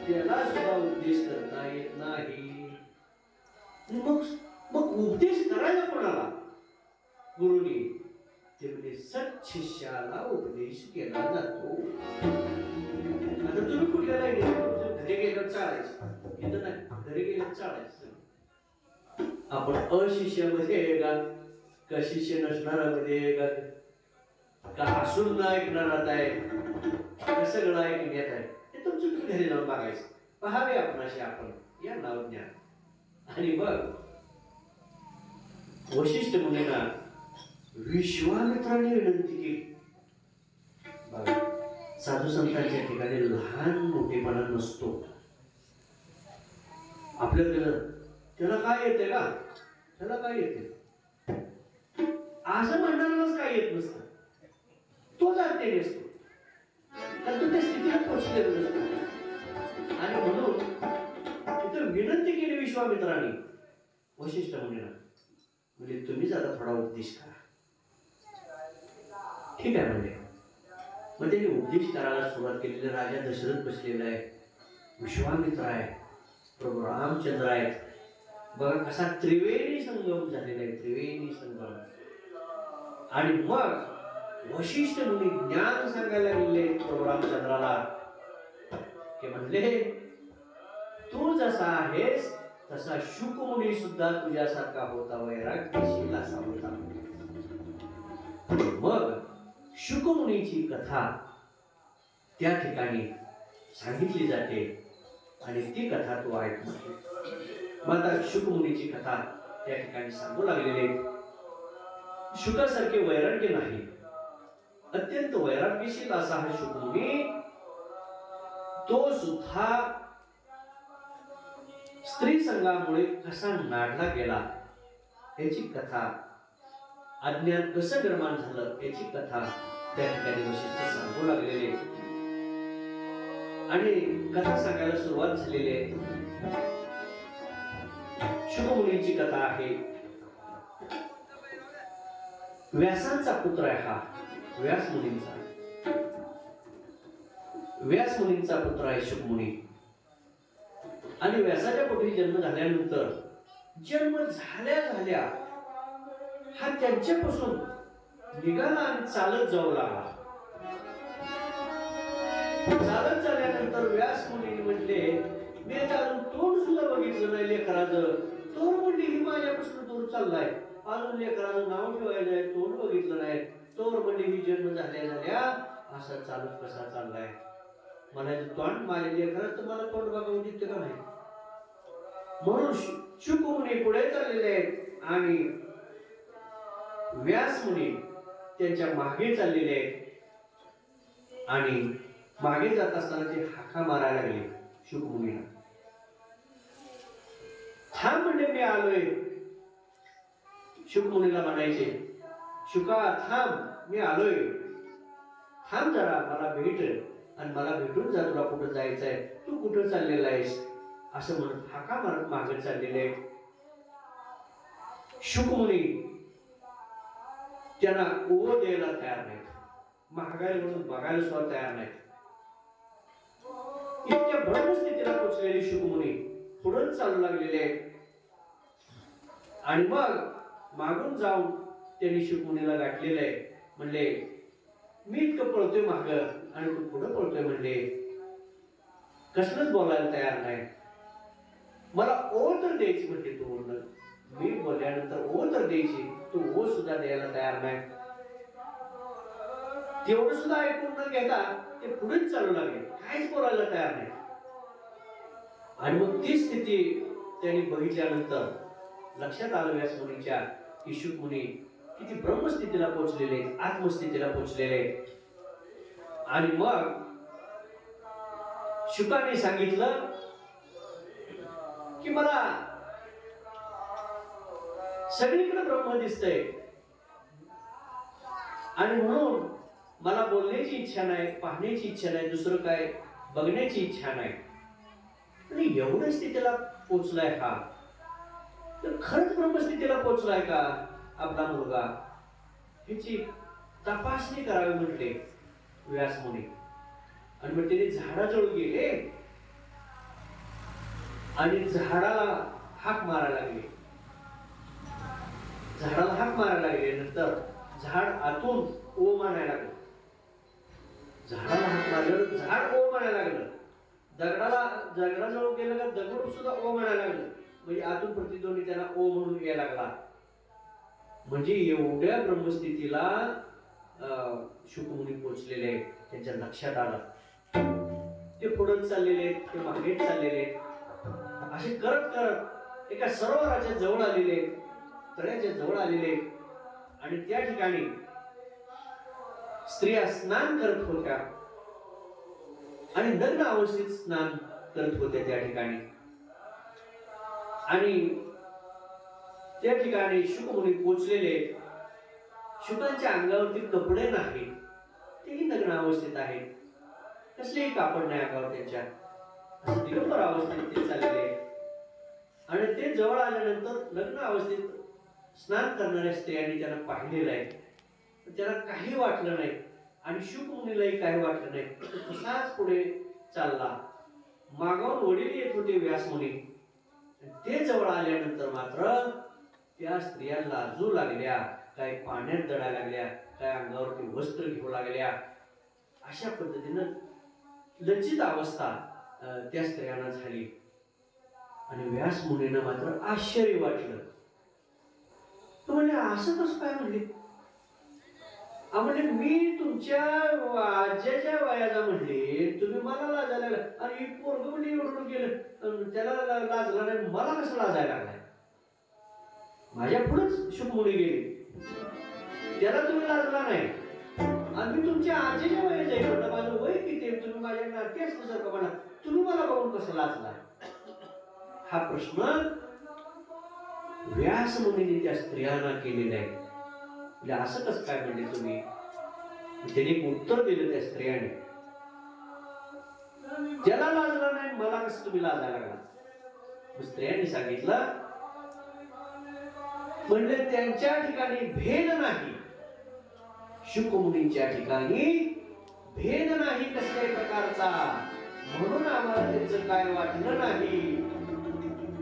त्याला सुद्धा उपदेश करता येत नाही. मग मग उपदेश करायला कोणाला? गुरुनी. ते म्हणजे सत्शिष्याला उपदेश केला जातो. आता तुम्ही कुठल्या घरी गेल्यावर चालायचं, इथं नाही, घरी गेल्यावर चालायचं. आपण अशिष्यामध्ये आहे का शिष्य नसणारामध्ये आहे का असून न ऐकणारात आहे का सगळं ऐकण्यात आहे, हे तुमचं घरी जाऊन बघायचं. पहावे आपणाशी आपण या नाव ज्ञान. आणि मग वशिष्ठ मुनींना विश्वामित्राने विनंती केली. बघा, साधू संतांच्या ठिकाणी लहान मोठेपणा नसतो. आपल्याला त्याला काय येते का, त्याला काय येते असं म्हणणाराच काय येत नसतं. तो जाते नसतो, तर तो त्या स्थितीला पोहोचलेला नसतो. आणि म्हणून तिथं विनंती केली विश्वामित्राने वशिष्ठ मुनींना, म्हणजे तुम्हीच आता थोडा उपदेश करा. ठीक आहे म्हणजे. मग त्यांनी उपदेश करायला सुरुवात केलेली. राजा दशरथ बसलेला आहे, विश्वामित्र आहे, प्रभू रामचंद्र आहेत. बघा कसा त्रिवेणी संगम झालेला आहे, त्रिवेणी संगम. आणि मग वशिष्ठ मुनी ज्ञान सांगायला गेले प्रभू रामचंद्राला, की म्हणले तू जसा आहेस तसा शुकमुनी सुद्धा तुझ्यासारखा होता, वैराग्यशील असा होता. मग शुकमुनीची कथा त्या ठिकाणी सांगितली जाते आणि ती कथा तू ऐक म्हटली. मग आता शुकमुनीची कथा त्या ठिकाणी सांगू लागलेले. शुकासारखे वैराग्य नाही, अत्यंत वैराग्यशील असा हा शुकमुनी, तो सुद्धा स्त्री संघामुळे कसा नाडला गेला याची कथा, अज्ञान कसं निर्माण झालं याची कथा त्या ठिकाणी वशिष्ठ सांगू लागलेले. आणि कथा सांगायला सुरुवात झालेली आहे. शुकमुनीची कथा आहे. व्यासांचा पुत्र आहे हा, व्यास मुनींचा. व्यास मुनींचा पुत्र आहे शुकमुनी. आणि व्यासाच्या पोटी जन्म झाल्यानंतर, जन्म झाल्या झाल्या हा त्यांच्यापासून निघाला आणि चालत जाऊ लागला. चालत झाल्यानंतर व्यास मुनी म्हटले, मी अजून तोंड सुद्धा बघितलं नाही लेकराचं. तोंड म्हणली ही माझ्यापासून दूर चाललाय, अजून लेकराचं नाव ठेवायला तोंड बघितलं नाही. तोंड म्हणली ही जन्म झाल्या झाल्या असा चालत कसा चाललाय. म्हणायचं तोंड माझ्या लेकरात तर मला तोंड बघावं दिसते का नाही. म्हणून शुकमुनी पुढे चाललेले आहेत आणि व्यास मुनी त्यांच्या मागे चाललेले आहेत. आणि मागे जात असताना ते हाका मारायला लागले शुकमुनीला. थांब म्हणजे मी आलोय. शुकमुनीला म्हणायचे, शुका थांब मी आलोय, थांब जरा मला भेट आणि मला भेटून जा, तुला कुठं जायचंय, तू कुठं चाललेला आहेस असं म्हणत हाका मारत मागे चाललेले आहेत. शुकमुनी त्यांना ओढ द्यायला तयार नाहीत, महागाई म्हणून बघायला सुद्धा तयार नाहीत. इतक्या भडक स्थितीला पोचलेले शुकमुनी पुढे चालू लागलेले आहेत. आणि मग मागून जाऊन त्यांनी शुकमुनीला गाठलेलं आहे. म्हणले मी इतकं पळतोय माग आणि तू पुढे पळतोय, म्हणले कसलंच बोलायला तयार नाही. मला ओढ तर द्यायची म्हणते तू म्हणलं, मी बोलल्यानंतर ओढ तर द्यायची, तू ओढ सुद्धा द्यायला तयार नाही. तेवढं सुद्धा ऐकून न घेता ते पुढेच चालू लागले, काहीच बोलायला तयार नाही. आणि मग ती स्थिती त्यांनी बघितल्यानंतर लक्षात आलं व्यास मुनीच्या की शुक मुनी किती ब्रह्मस्थितीला पोहोचलेले, आत्मस्थितीला पोहोचलेले. आणि मग शुकाने सांगितलं की मला सगळीकडे ब्रह्म दिसतंय आणि म्हणून मला बोलण्याची इच्छा नाही, पाहण्याची इच्छा नाही, दुसरं काय बघण्याची इच्छा नाही. आणि एवढं स्थितीला पोचलाय हा, तर खरंच ब्रह्मस्थितीला पोचलाय का आपला मुलगा, ह्याची तपासणी करावी म्हटले व्यास मुनी. आणि मग त्याने झाडाजवळ गेले आणि झाडाला हाक मारायला लागले. झाडाला हाक मारायला लागले नंतर झाड आतून ओ म्हणायला लागलं. झाडाला हाक मारलं, झाड ओ म्हणायला लागलं. दगडाजवळ गेलं का दगड सुद्धा ओ म्हणायला लागलं. म्हणजे आतून प्रतिध्वनी त्याला ओ म्हणून यायला लागला. म्हणजे एवढ्या ब्रह्मस्थितीला शुकमुनी पोचलेले आहेत. त्यांच्या लक्षात आलं. ते पुढे चाललेले, ते मागे चाललेले, असे करत करत एका सरोवराच्या जवळ आलेले, तळ्याच्या जवळ आलेले. आणि त्या ठिकाणी स्त्रिया स्नान करत होत्या आणि नग्न अवस्थेत स्नान करत होत्या त्या ठिकाणी. आणि त्या ठिकाणी शुकमुनी पोचलेले. शुकांच्या अंगावरती कपडे नाहीत, तेही नग्न अवस्थेत आहेत. कसलेही कापड नाही अंगावर त्यांच्या, असं दिगंबर अवस्थेत ते चाललेले. आणि ते जवळ आल्यानंतर लग्न अवस्थेत स्नान करणाऱ्या स्त्रियांनी त्यांना पाहिलेलं आहे. त्याला काही वाटलं नाही आणि शुकमुनीलाही काही वाटलं नाही. तसाच पुढे चालला. मागावून वडील येत होते व्यासमुनी. ते जवळ आल्यानंतर मात्र त्या स्त्रिया लाजू लागल्या, काय पाण्यात दडायला लागल्या, काय अंगावरती वस्त्र घेऊ लागल्या. अशा पद्धतीनं लज्जित अवस्था त्या स्त्रियांना झाली. आणि व्यास मुनींना मात्र आश्चर्य वाटलं. तो म्हणजे असं कसं काय म्हणले? म्हणजे मी तुमच्या आज्याच्या वयाचा म्हणले, तुम्ही मला लाजायला लागला. आणि पोरग म्हणजे एवढं गेलं, त्याला लाजला नाही, मला कसं लाजायला लागलाय? माझ्या पुढेच शुकमुनी गेली, त्याला तुम्ही लाजला नाही. आणि मी तुमच्या आजीच्या वयाचा आहे म्हटलं, माझं वय किती, तुम्ही माझ्या नाती असल्यासारखं म्हणा, तुम्ही मला बघून कसं लाजला? हा प्रश्न व्यास मुनींनी त्या स्त्रियांना केलेला आहे. म्हणजे असं कसं काय म्हणले तुम्ही? त्याने एक उत्तर दिलं त्या स्त्रियाने, ज्याला लाजला नाही मला कसं तुम्ही लाजायला लागला? स्त्रियांनी सांगितलं, म्हणले त्यांच्या ठिकाणी भेद नाही, शुकमुनींच्या ठिकाणी भेद नाही कसल्याही प्रकारचा, म्हणून आम्हाला त्याचं काय वाटलं नाही.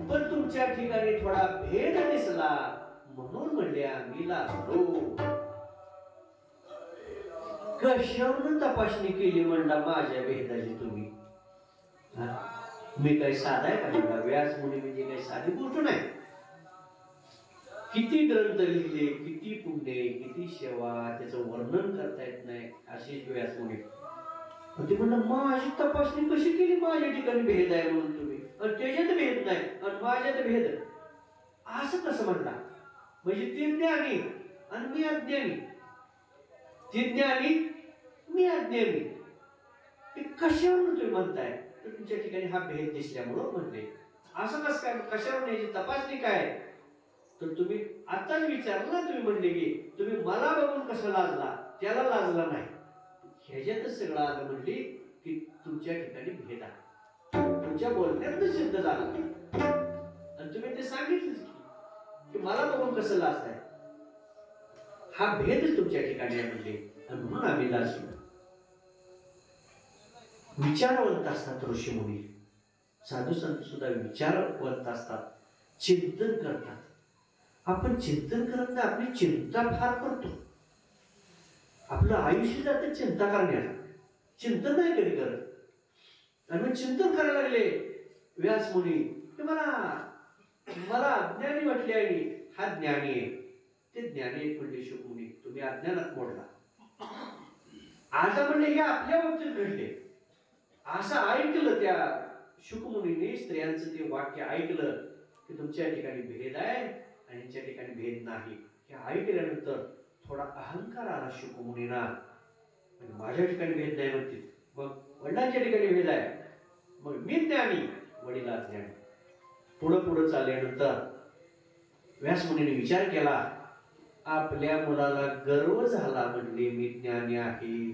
पण तुमच्या ठिकाणी थोडा भेद दिसला म्हणून म्हणले आम्ही लाजलो. कशावरून तपासणी केली म्हणला माझ्या भेदाची तुम्ही? मी काही साधा आहे का म्हणला? व्यास मुनी म्हणजे काही साधी गोष्ट नाही. किती ग्रंथ लिहिले, किती पुण्य, किती सेवा, त्याचं वर्णन करता येत नाही अशी व्यास मुनी. ते म्हणलं माझी तपासणी कशी केली? माझ्या ठिकाणी भेद आहे म्हणून तुम्ही, आणि त्याच्यात भेद नाही आणि माझ्यात भेद, असं कसं म्हणला? म्हणजे ते ज्ञानी आणि मी अज्ञानी, ते ज्ञानी मी अज्ञानी, ते कशावरून तुम्ही म्हणताय? तर तुमच्या ठिकाणी हा भेद दिसल्यामुळं म्हणले. असं कसं काय? कशावरून याची तपासणी काय? तर तुम्ही आताच विचारलं ना, तुम्ही म्हणले की तुम्ही मला बघून कसं लाजला, त्याला लाजला नाही. ह्याच्यातच सगळं आलं. म्हणली की तुमच्या ठिकाणी भेद आहे, तुमच्या बोलण्यात सिद्ध झाला. आणि तुम्ही ते सांगितलंच की मला बघून कसं लाजताय, हा भेदच तुमच्या ठिकाणी आहे म्हणले, आणि म्हणून आम्ही लाजलो. विचारवंत असतात ऋषी मुनी, साधू संत सुद्धा विचारवंत असतात, चिंतन करतात. आपण चिंतन करत नाही, आपली चिंता फार करतो. आपलं आयुष्य जातं चिंता करण्यात, चिंतन नाही कधी करत. आणि चिंतन करायला लागले व्यास मुनी की मला अज्ञानी म्हटले आणि हा ज्ञानी आहे, ते ज्ञानी आहे म्हणले शुकमुनी, तुम्ही अज्ञानात मोडला. आता म्हणले हे आपल्या बाबतीत घडले, असं ऐकलं त्या शुकमुनीने स्त्रियांचं ते वाक्य ऐकलं की तुमच्या ठिकाणी भेद आहे आणि यांच्या ठिकाणी भेद नाही, हे ऐकल्यानंतर थोडा अहंकार आला शुकमुनीना. माझ्या ठिकाणी भेद नाही म्हणते, मग वडिलांच्या ठिकाणी भेद आहे, मग मी ज्ञानी वडील अज्ञानी. पुढं पुढं चालल्यानंतर व्यासमुनीने विचार केला, आपल्या मुलाला गर्व झाला, म्हणले मी ज्ञानी आहे,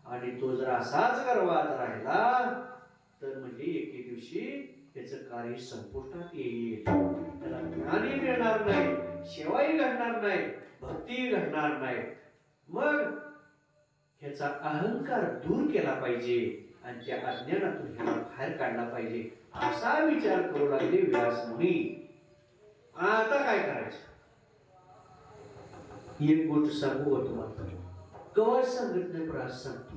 आणि तो जर असाच गर्वात राहिला तर म्हणजे एके दिवशी त्याचं कार्य संपुष्टात येईल, त्याला ज्ञानही मिळणार नाही, सेवाही घडणार नाही, भक्ती घडणार नाही. मग ह्याचा अहंकार दूर केला पाहिजे आणि त्या अज्ञानातून ह्याला बाहेर काढला पाहिजे, असा विचार करू लागले व्यासमुनी. आता काय करायचं? एक गोष्ट सांगू का तुम्हाला, कवा सांगत नाही पण आज सांगतो.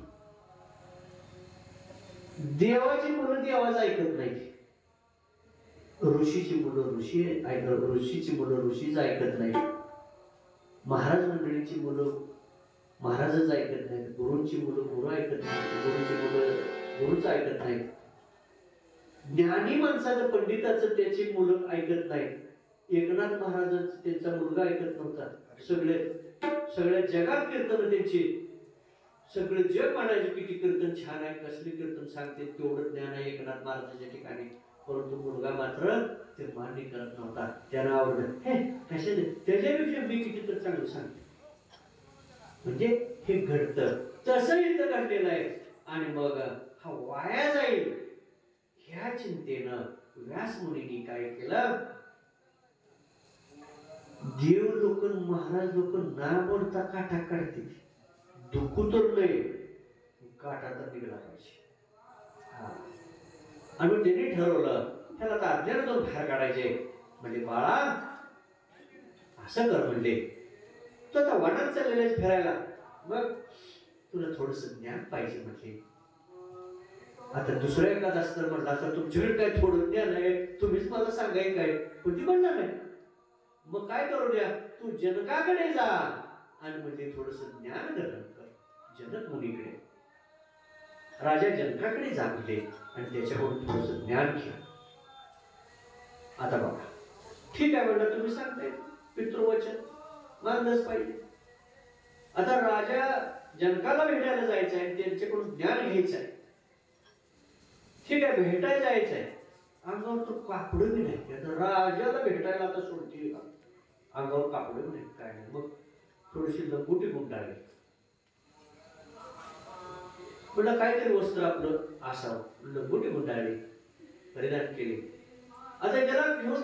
देवाची मुलं देवाच ऐकत नाही, ऋषीची मुलं ऋषीची मुलं ऋषीच ऐकत नाही, महाराज मंडळीची मुलं महाराजच ऐकत नाहीत, गुरूंची मुलं गुरु ऐकत नाहीत, गुरुची मुलं गुरुच ऐकत नाहीत, ज्ञानी माणसाचं पंडिताचं त्याची मुलं ऐकत नाहीत. एकनाथ महाराजच त्यांचा मुलगा ऐकत नव्हता. सगळ्या जगात कीर्तन त्यांची, सगळं जग म्हणायचे किती कीर्तन छान आहे, कसले कीर्तन सांगते, तेवढं ज्ञान आहे एकनाथ महाराजांच्या ठिकाणी. परंतु मुलगा मात्र ते मान्य करत नव्हता. त्यांना आवडलं, हे कशाने त्याच्यापेक्षा मी किती तर चांगलं सांगते, म्हणजे हे घडतं. तसं इथं घडलेलं आहे. आणि मग हा वाया जाईल ह्या चिंतेनं व्यासमुनींनी काय केलं, देव लोक महाराज लोक ना बोलता काटा काढते, दुखू तर नाही, काटा तर निघाला पाहिजे. आणि त्यांनी ठरवलं त्याला आता अज्ञानातून बाहेर काढायचे. म्हणजे बाळा असं कर, म्हणले तो आता वनात चाललेला फिरायला, मग तुला थोडस ज्ञान पाहिजे. म्हटले आता दुसऱ्या एखाद असतं म्हटलं असं तुमच्याकडे काय थोडं ज्ञान आहे, तुम्हीच मला सांगाय काय, कोणती म्हणणार नाही. मग काय करू द्या, तू जनकाकडे जा आणि म्हणजे थोडस ज्ञान ग्रहण कर. जनक मुनीकडे, राजा जनकाकडे जा म्हणले आणि त्याच्याकडून थोडस ज्ञान घ्या. आता बघा, ठीक आहे म्हणलं, तुम्ही सांगताय पितृवचन मानलंच पाहिजे. आता राजा जनकाला भेटायला जायचं आहे, त्यांच्याकडून ज्ञान घ्यायचं आहे. ठीक आहे, भेटायला जायचं आहे, अंगावर तो कापड बी नाही. आता राजाला भेटायला आता सोडतील का, अंगावर कापड नाही काय नाही. मग थोडीशी लंगोटी गुंडाळली, म्हटलं काहीतरी वस्त्र आपलं असावं, लंगोटी गुंडाळली, परिधान केली. आता त्याला घेऊन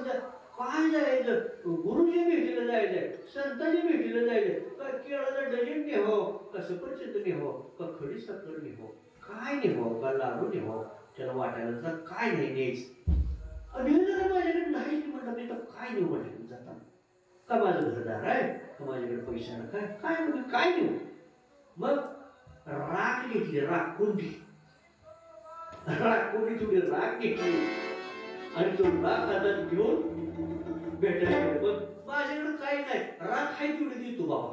काय जायचं, गुरुजी भेटीला जायचंय, संतांची भेटीला जायचंय, का केळाचं डझन नेहो, का सफरचंद नेहो, का खडी साखर नेहो, काय नेहो, का लाडू नेहो. त्याला वाटायला तर काय नाही न्यायचं. माझ्याकडे नाही म्हटलं, मी तर काय नेऊ माझ्याकडे जाता, का माझं घरदार आहे, का माझ्याकडे पैसा काय काय म्हणजे काय नेऊ. मग राख घेतली, राखुंडी थोडी राख घेतली आणि तो राख हातात घेऊन भेटायला. मग माझ्याकडे काही नाही, राख आहे तेवढी देतो बाबा,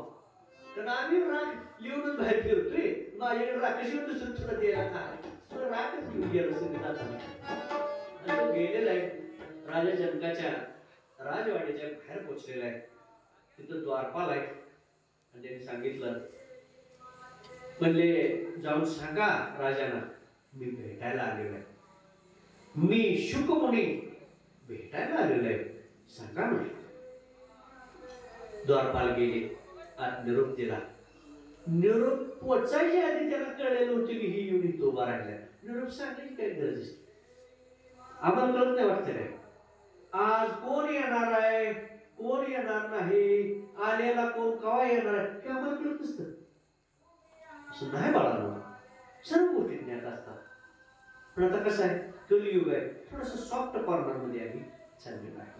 कारण आम्ही राख लिहूनच बाहेर फिरतोय, माझ्याकडे राखेशिवाय दुसरं थोडं द्यायला काय, राखच घेऊन गेलं सगळं. गेलेला आहे राजा जनकाच्या राजवाड्याच्या बाहेर पोचलेला आहे. तिथं द्वारपाल आहे आणि त्यांनी सांगितलं, म्हणले जाऊन सांगा राजांना मी भेटायला आलेलो आहे, मी शुकमुनी भेटायला आलेलो आहे, सांगा म्हणे. द्वारपाल गेले, आत निरोप दिला. निरोप पोचायच्या आधी त्याला कळलेलं होतं की ही येऊन तो उभा राहिला. निरोप सांगायची काय गरज असते, आम्हाला कळत नाही वाटतं काय, आज कोण येणार आहे कोण येणार नाही, आलेला कोण कवा येणार आहे हे आम्हाला कळत नसतं. असं नाही बाळांनो, सर्व गोष्टी ज्ञात असतात. पण आता कसं आहे, कलियुग आहे, थोडस सॉफ्ट कॉर्नर मध्ये आम्ही चाललेलं आहे.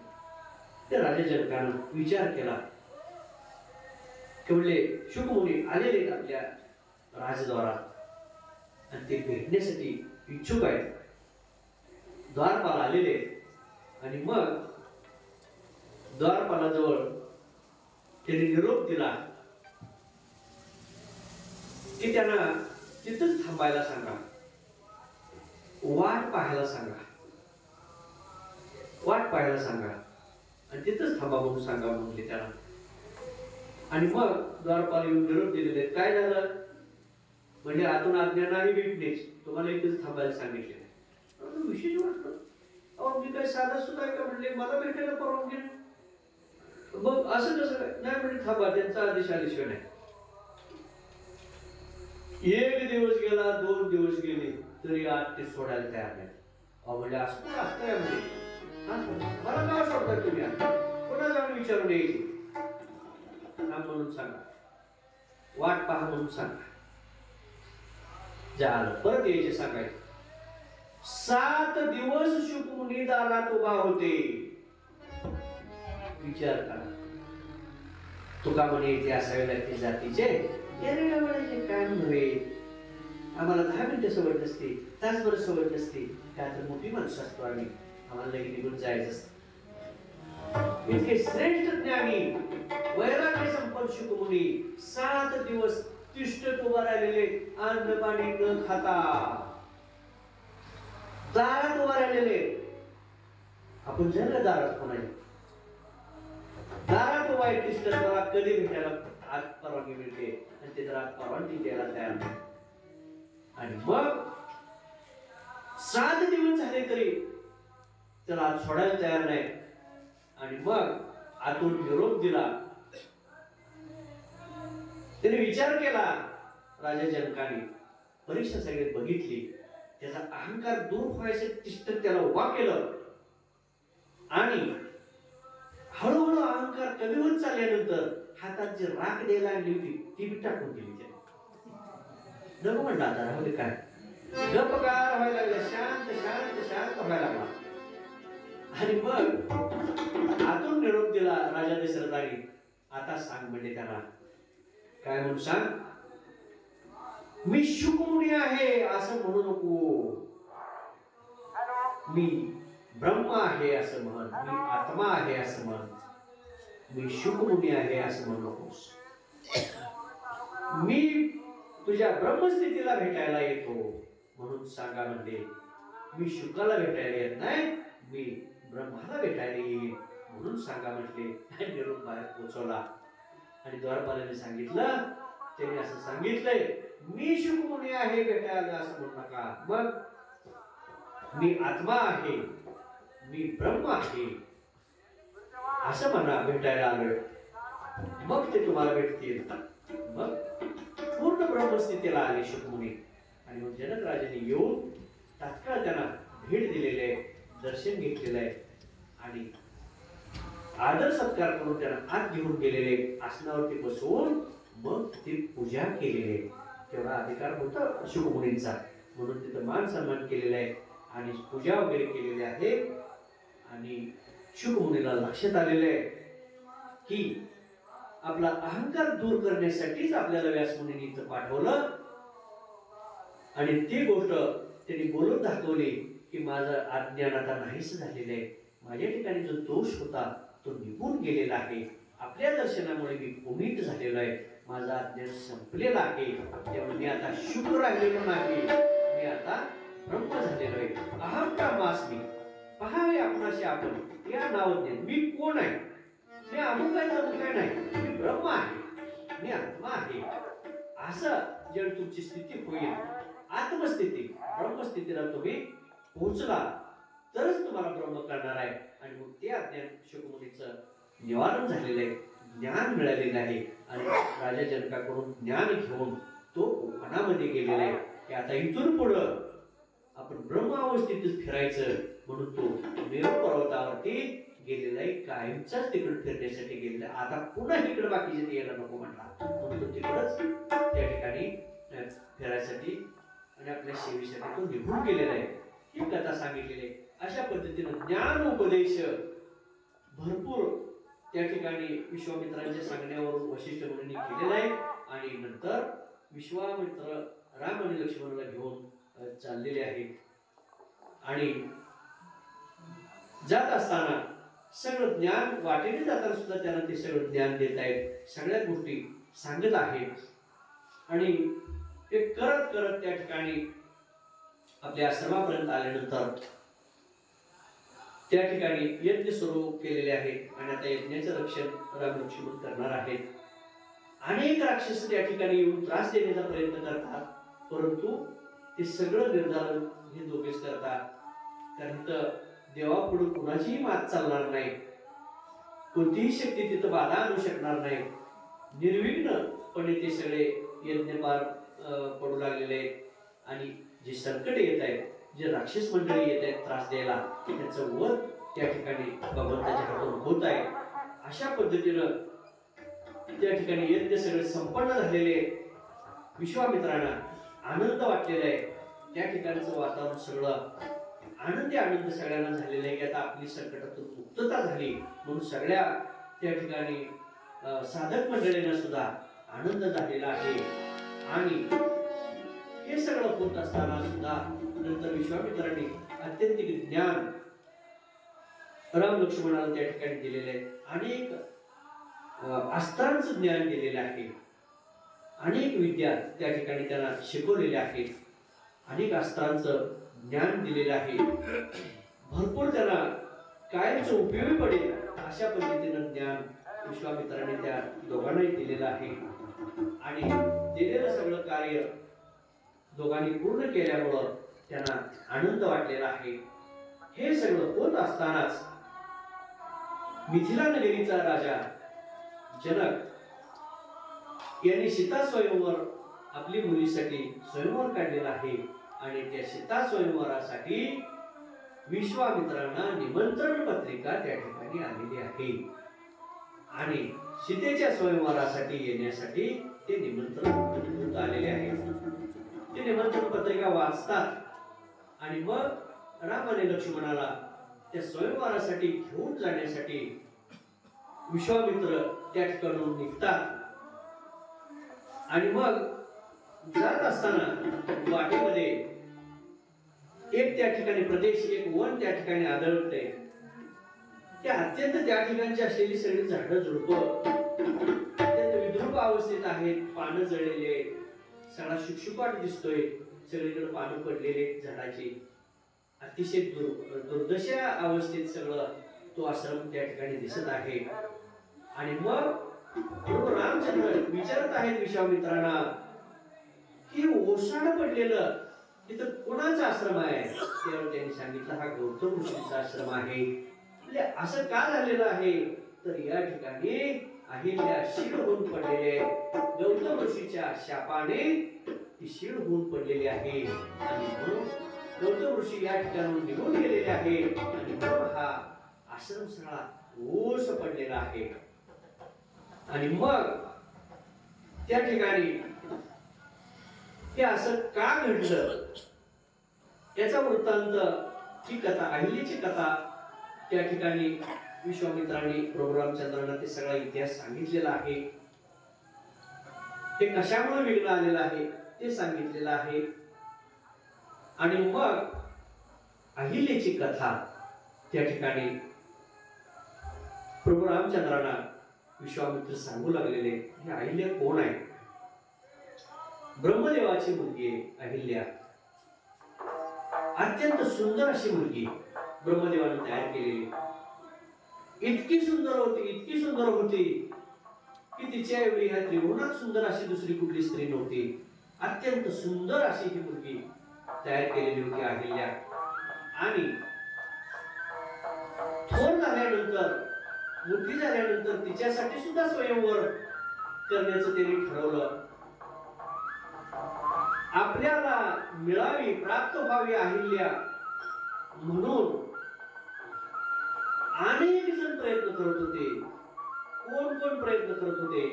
ते राजा जनकानं विचार केला की म्हणले शुकमुनी आलेले आपल्या राजद्वारात आणि ते भेटण्यासाठी इच्छुक आहेत. द्वारपाल आलेले आणि मग द्वारपालाजवळ त्यांनी निरोप दिला की त्यांना तिथंच थांबायला सांगा. वाट पाहायला सांगा, वाट पाहायला सांगा आणि तिथंच थांबा म्हणून सांगा म्हटले त्याला. आणि मग द्वारपाल येऊन निरोप दिलेले. काय झालं म्हणजे आतून आज्ञा नाही भेटलीच, तुम्हाला इथेच थांबायला सांगितले. विशेष वाटलं. अहो मी काय साधा सुद्धा का म्हणले, मला भेटायला परवानगी नाही. मग असं कसं काय? नाही म्हणजे थांबा, त्यांचा आदेश आल्याशिवाय नाही. एक दिवस गेला, 2 दिवस गेले, तरी आज ते सोडायला तयार नाही. अहो म्हणजे असं काय असतं म्हणजे मला काय सोडताय तुम्ही? कोणा जाऊन विचारून यायची? म्हणून सांगा, वाट पहा म्हणून सांगा. झालं, परत यायचे सांगायचे. 7 दिवस शुकमुनी दारात उभा होते. विचार करा. तुका म्हणे ते असावे लागते जातीचे काय नव्हे. आम्हाला 10 मिनिटं सवय नसते, तासभर सवय नसते. काय तर मोठी माणसं असतो आम्ही, आम्हाला लगेच निघून जायचं असतं. इतके श्रेष्ठ ज्ञानी वैराग्य संपन्न शुकमुनी 7 दिवस तिष्ठत उभा राहिलेले, अन्न पाणी न खाता दारात उभा राहिलेले. आपण जर दारात कोणाच्या दारात उभा आहे तिष्ठत, मला कधी भेटायला आज परवानगी मिळते आणि ते जर आज परवानगी द्यायला तयार नाही. आणि मग 7 दिवस झाले तरी त्याला आज सोडायला तयार नाही. आणि मग आतून निरोप दिला. त्याने विचार केला. राजा जनकाने परीक्षा सगळ्यात बघितली. त्याचा अहंकार दूर व्हायचं तिष्ठत त्याला उभा केलं. आणि हळूहळू अहंकार कमी होत चालल्यानंतर हातात जी राख द्यायला आणली होती ती बी टाकून दिली त्याने. नको म्हणलं आता राहू दे, काय गपगार व्हायला लागला, शांत शांत शांत व्हायला लागला. आणि मग आतून निरोप दिला राजा दशरथाने. आता सांग म्हणजे त्याला काय म्हणून सांग. मी शुकमुनी आहे असं म्हणू नको. मी ब्रह्म आहे असं म्हण, मी आत्मा आहे असं म्हण. मी शुकमुनी आहे असं म्हणू नकोस. मी तुझ्या ब्रह्मस्थितीला भेटायला येतो म्हणून सांगा म्हणते. मी शुकाला भेटायला येत नाही, मी ब्रह्माला भेटायला येईल म्हणून सांगा म्हटले. निरोप बाहेर पोहोचवला. आणि द्वारपालाने सांगितलं, त्याने असं सांगितलंय, मी शुकमुनी आहे भेटायला असं म्हणू नका. मग मी आत्मा आहे, मी ब्रह्म आहे असं म्हणा भेटायला आलोय. मग ते तुम्हाला भेटतील. मग पूर्ण ब्रह्मस्थितीला आले शुकमुनी. आणि मग जनक राजाने येऊन तात्काळ त्यांना भेट दिलेले आहे, दर्शन घेतलेलं आहे आणि आदर सत्कार करून त्यांना आत घेऊन गेलेले, आसनावरती बसवून मग ती पूजा केलेली आहे. तेवढा अधिकार होता शुकमुनींचा, म्हणून तिथं मान सन्मान केलेला आहे आणि पूजा वगैरे केलेली आहे. आणि शुकमुनीला लक्षात आलेलं आहे की आपला अहंकार दूर करण्यासाठीच आपल्याला व्यासमुनींनी इथं पाठवलं. आणि ती गोष्ट त्यांनी बोलून दाखवली की माझं अज्ञान आता नाहीच झालेलं आहे. माझ्या ठिकाणी जो दोष होता तो निघून गेलेला आहे. आपल्या दर्शनामुळे मी पुनीत झालेलो आहे. माझा अज्ञान संपलेला आहे. त्यामुळे मी आता शुक राहिलेलो नाही, मी आता ब्रह्म झालेलो आहे. अहंकार मास्मी पहावे आपणाशी आपण या नावज्ञान. मी कोण आहे? मी अमुक आहे तर काय नाही, मी ब्रह्म आहे, मी आत्मा आहे. असं जर तुमची स्थिती होईल, आत्मस्थिती ब्रह्मस्थितीला तुम्ही पोहोचला तरच तुम्हाला ब्रह्म करणार आहे. आणि मग ते अज्ञान शुकमुनीचं निवारण झालेलं आहे, ज्ञान मिळालेलं आहे. आणि राजा जनकाकडून ज्ञान घेऊन तो वनामध्ये गेलेला आहे की आता इथून पुढं आपण ब्रह्म अवस्थेतच फिरायचं. म्हणून तो मेरू पर्वतावरती गेलेला आहे, कायमचाच तिकडे फिरण्यासाठी गेलेला. आता पुन्हा इकडे बाकीचे यायला नको म्हटला, म्हणून तो तिकडच त्या ठिकाणी फिरायसाठी आणि आपल्या सेवेसाठी तो निघून गेलेला आहे. ही कथा सांगितलेली आहे. अशा पद्धतीनं ज्ञान उपदेश भरपूर त्या ठिकाणी विश्वामित्रांच्या सांगण्यावरून वशिष्ठ मुनींनी केलेला आहे. आणि नंतर विश्वामित्र राम आणि लक्ष्मणाला घेऊन चाललेले आहेत. आणि जात असताना सगळं ज्ञान वाटेने जाताना सुद्धा त्यांना ते सगळं ज्ञान देत आहेत, सगळ्या गोष्टी सांगत आहेत. आणि ते करत करत त्या ठिकाणी आपल्या आश्रमापर्यंत आल्यानंतर त्या ठिकाणी यज्ञ सुरू केलेले आहे आणि आता यज्ञाचं रक्षण राम लक्ष्मण करणार आहेत. अनेक राक्षस त्या ठिकाणी येऊन त्रास देण्याचा प्रयत्न करतात, परंतु ते सगळं निर्धारण हे दोघेच करतात. कारण तर देवापुढे कुणाचीही मात चालणार नाही, कोणतीही शक्ती तिथं बाधा आणू शकणार नाही. निर्विघ्नपणे ते सगळे यज्ञ पार पडू लागलेले आहेत. आणि जे संकट येत आहेत, जे राक्षस मंडळी येत आहेत त्रास द्यायला, त्याचं वध त्या ठिकाणी भगवंताच्या हातून होत आहे. अशा पद्धतीनं त्या ठिकाणी यज्ञ सगळे संपन्न झालेले. विश्वामित्रांना आनंद वाटलेला आहे. त्या ठिकाणचं वातावरण सगळं आनंद सगळ्यांना झालेलं आहे की आता आपली संकटातून मुक्तता झाली, म्हणून सगळ्या त्या ठिकाणी साधक मंडळींना सुद्धा आनंद झालेला आहे. आणि हे सगळं होत असताना सुद्धा नंतर विश्वामित्रांनी अत्यंतिक ज्ञान राम लक्ष्मणाला त्या ठिकाणी दिलेले आहे. अनेक अस्त्रांचं ज्ञान दिलेलं आहे. अनेक विद्या त्या ठिकाणी त्यांना शिकवलेल्या आहेत. अनेक अस्त्रांचं ज्ञान दिलेलं आहे. भरपूर त्यांना कायमचं उपयोगी पडेल अशा पद्धतीनं ज्ञान विश्वामित्राने त्या दोघांनाही दिलेलं आहे. आणि दिलेलं सगळं कार्य दोघांनी पूर्ण केल्यामुळं त्यांना आनंद वाटलेला आहे. हे सगळं होत असतानाच मिथिला नगरीचा राजा जनक यांनी सीता स्वयंवर आपली मुलीसाठी स्वयंवर काढलेला आहे. आणि त्या सीता स्वयंवरासाठी विश्वामित्रांना निमंत्रण पत्रिका त्या ठिकाणी आलेली आहे. आणि सीतेच्या स्वयंवरासाठी येण्यासाठी ते निमंत्रण आलेले आहे. ते निमंत्रण पत्रिका वाचतात आणि मग राम आणि लक्ष्मणाला त्या स्वयंवरासाठी घेऊन जाण्यासाठी विश्वामित्र त्या ठिकाणून निघतात. आणि मग जात असताना वाटेमध्ये एक त्या ठिकाणी प्रदेश, एक वन त्या ठिकाणी आढळते. त्या अत्यंत त्या ठिकाणची असलेली सगळी झाडं झुडपं अत्यंत विद्रूप अवस्थेत आहेत. पानं जळलेले, सगळा शुकशुकाट दिसतोय, सगळीकडे पानं पडलेले झाडाची. अतिशय दुर्दशा अवस्थेत सगळं तो आश्रम त्या ठिकाणी दिसत आहे. आणि मग प्रभू रामचंद्र विचारत आहेत विश्वामित्रांना की ओसाड पडलेलं तिथं कोणाचा आश्रम आहे. त्यावर त्यांनी सांगितलं हा गौतम ऋषीचा आश्रम आहे. म्हणजे असं का झालेलं आहे तर या ठिकाणी अहिल्या शीळ होऊन पडलेले, गौतम ऋषीच्या शापाने ती शीळ होऊन पडलेली आहे. आणि म्हणून गौतम ऋषी या ठिकाणून निघून गेलेले आहे. आणि म्हणून हा आश्रम सगळा ओस पडलेला आहे. आणि मग त्या ठिकाणी हे असं का घडलं याचा वृत्तांत, ही कथा, अहिल्याची कथा त्या ठिकाणी विश्वामित्रांनी प्रभू रामचंद्रांना ते सगळा इतिहास सांगितलेला आहे. ते कशामुळे विघ्न आलेलं आहे ते सांगितलेलं आहे. आणि मग अहिल्याची कथा त्या ठिकाणी प्रभू रामचंद्रांना विश्वामित्र सांगू लागलेले. हे अहिल्या कोण आहे? ब्रह्मदेवाची मुलगी आहे अहिल्या. अत्यंत सुंदर अशी मुलगी ब्रह्मदेवाने तयार केलेली. इतकी सुंदर होती, इतकी सुंदर होती की तिच्या एवढी ह्या त्रिभुवनात सुंदर अशी दुसरी कुठली स्त्री नव्हती. अत्यंत सुंदर अशी ही मुलगी तयार केलेली होती अहिल्या. आणि थोर झाल्यानंतर, मोठी झाल्यानंतर तिच्यासाठी सुद्धा स्वयंवर करण्याचं त्यांनी ठरवलं. आपल्याला मिळावी, प्राप्त व्हावी अहिल्या म्हणून अनेक जण प्रयत्न करत होते. कोण कोण प्रयत्न करत होते?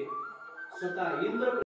स्वतः इंद्र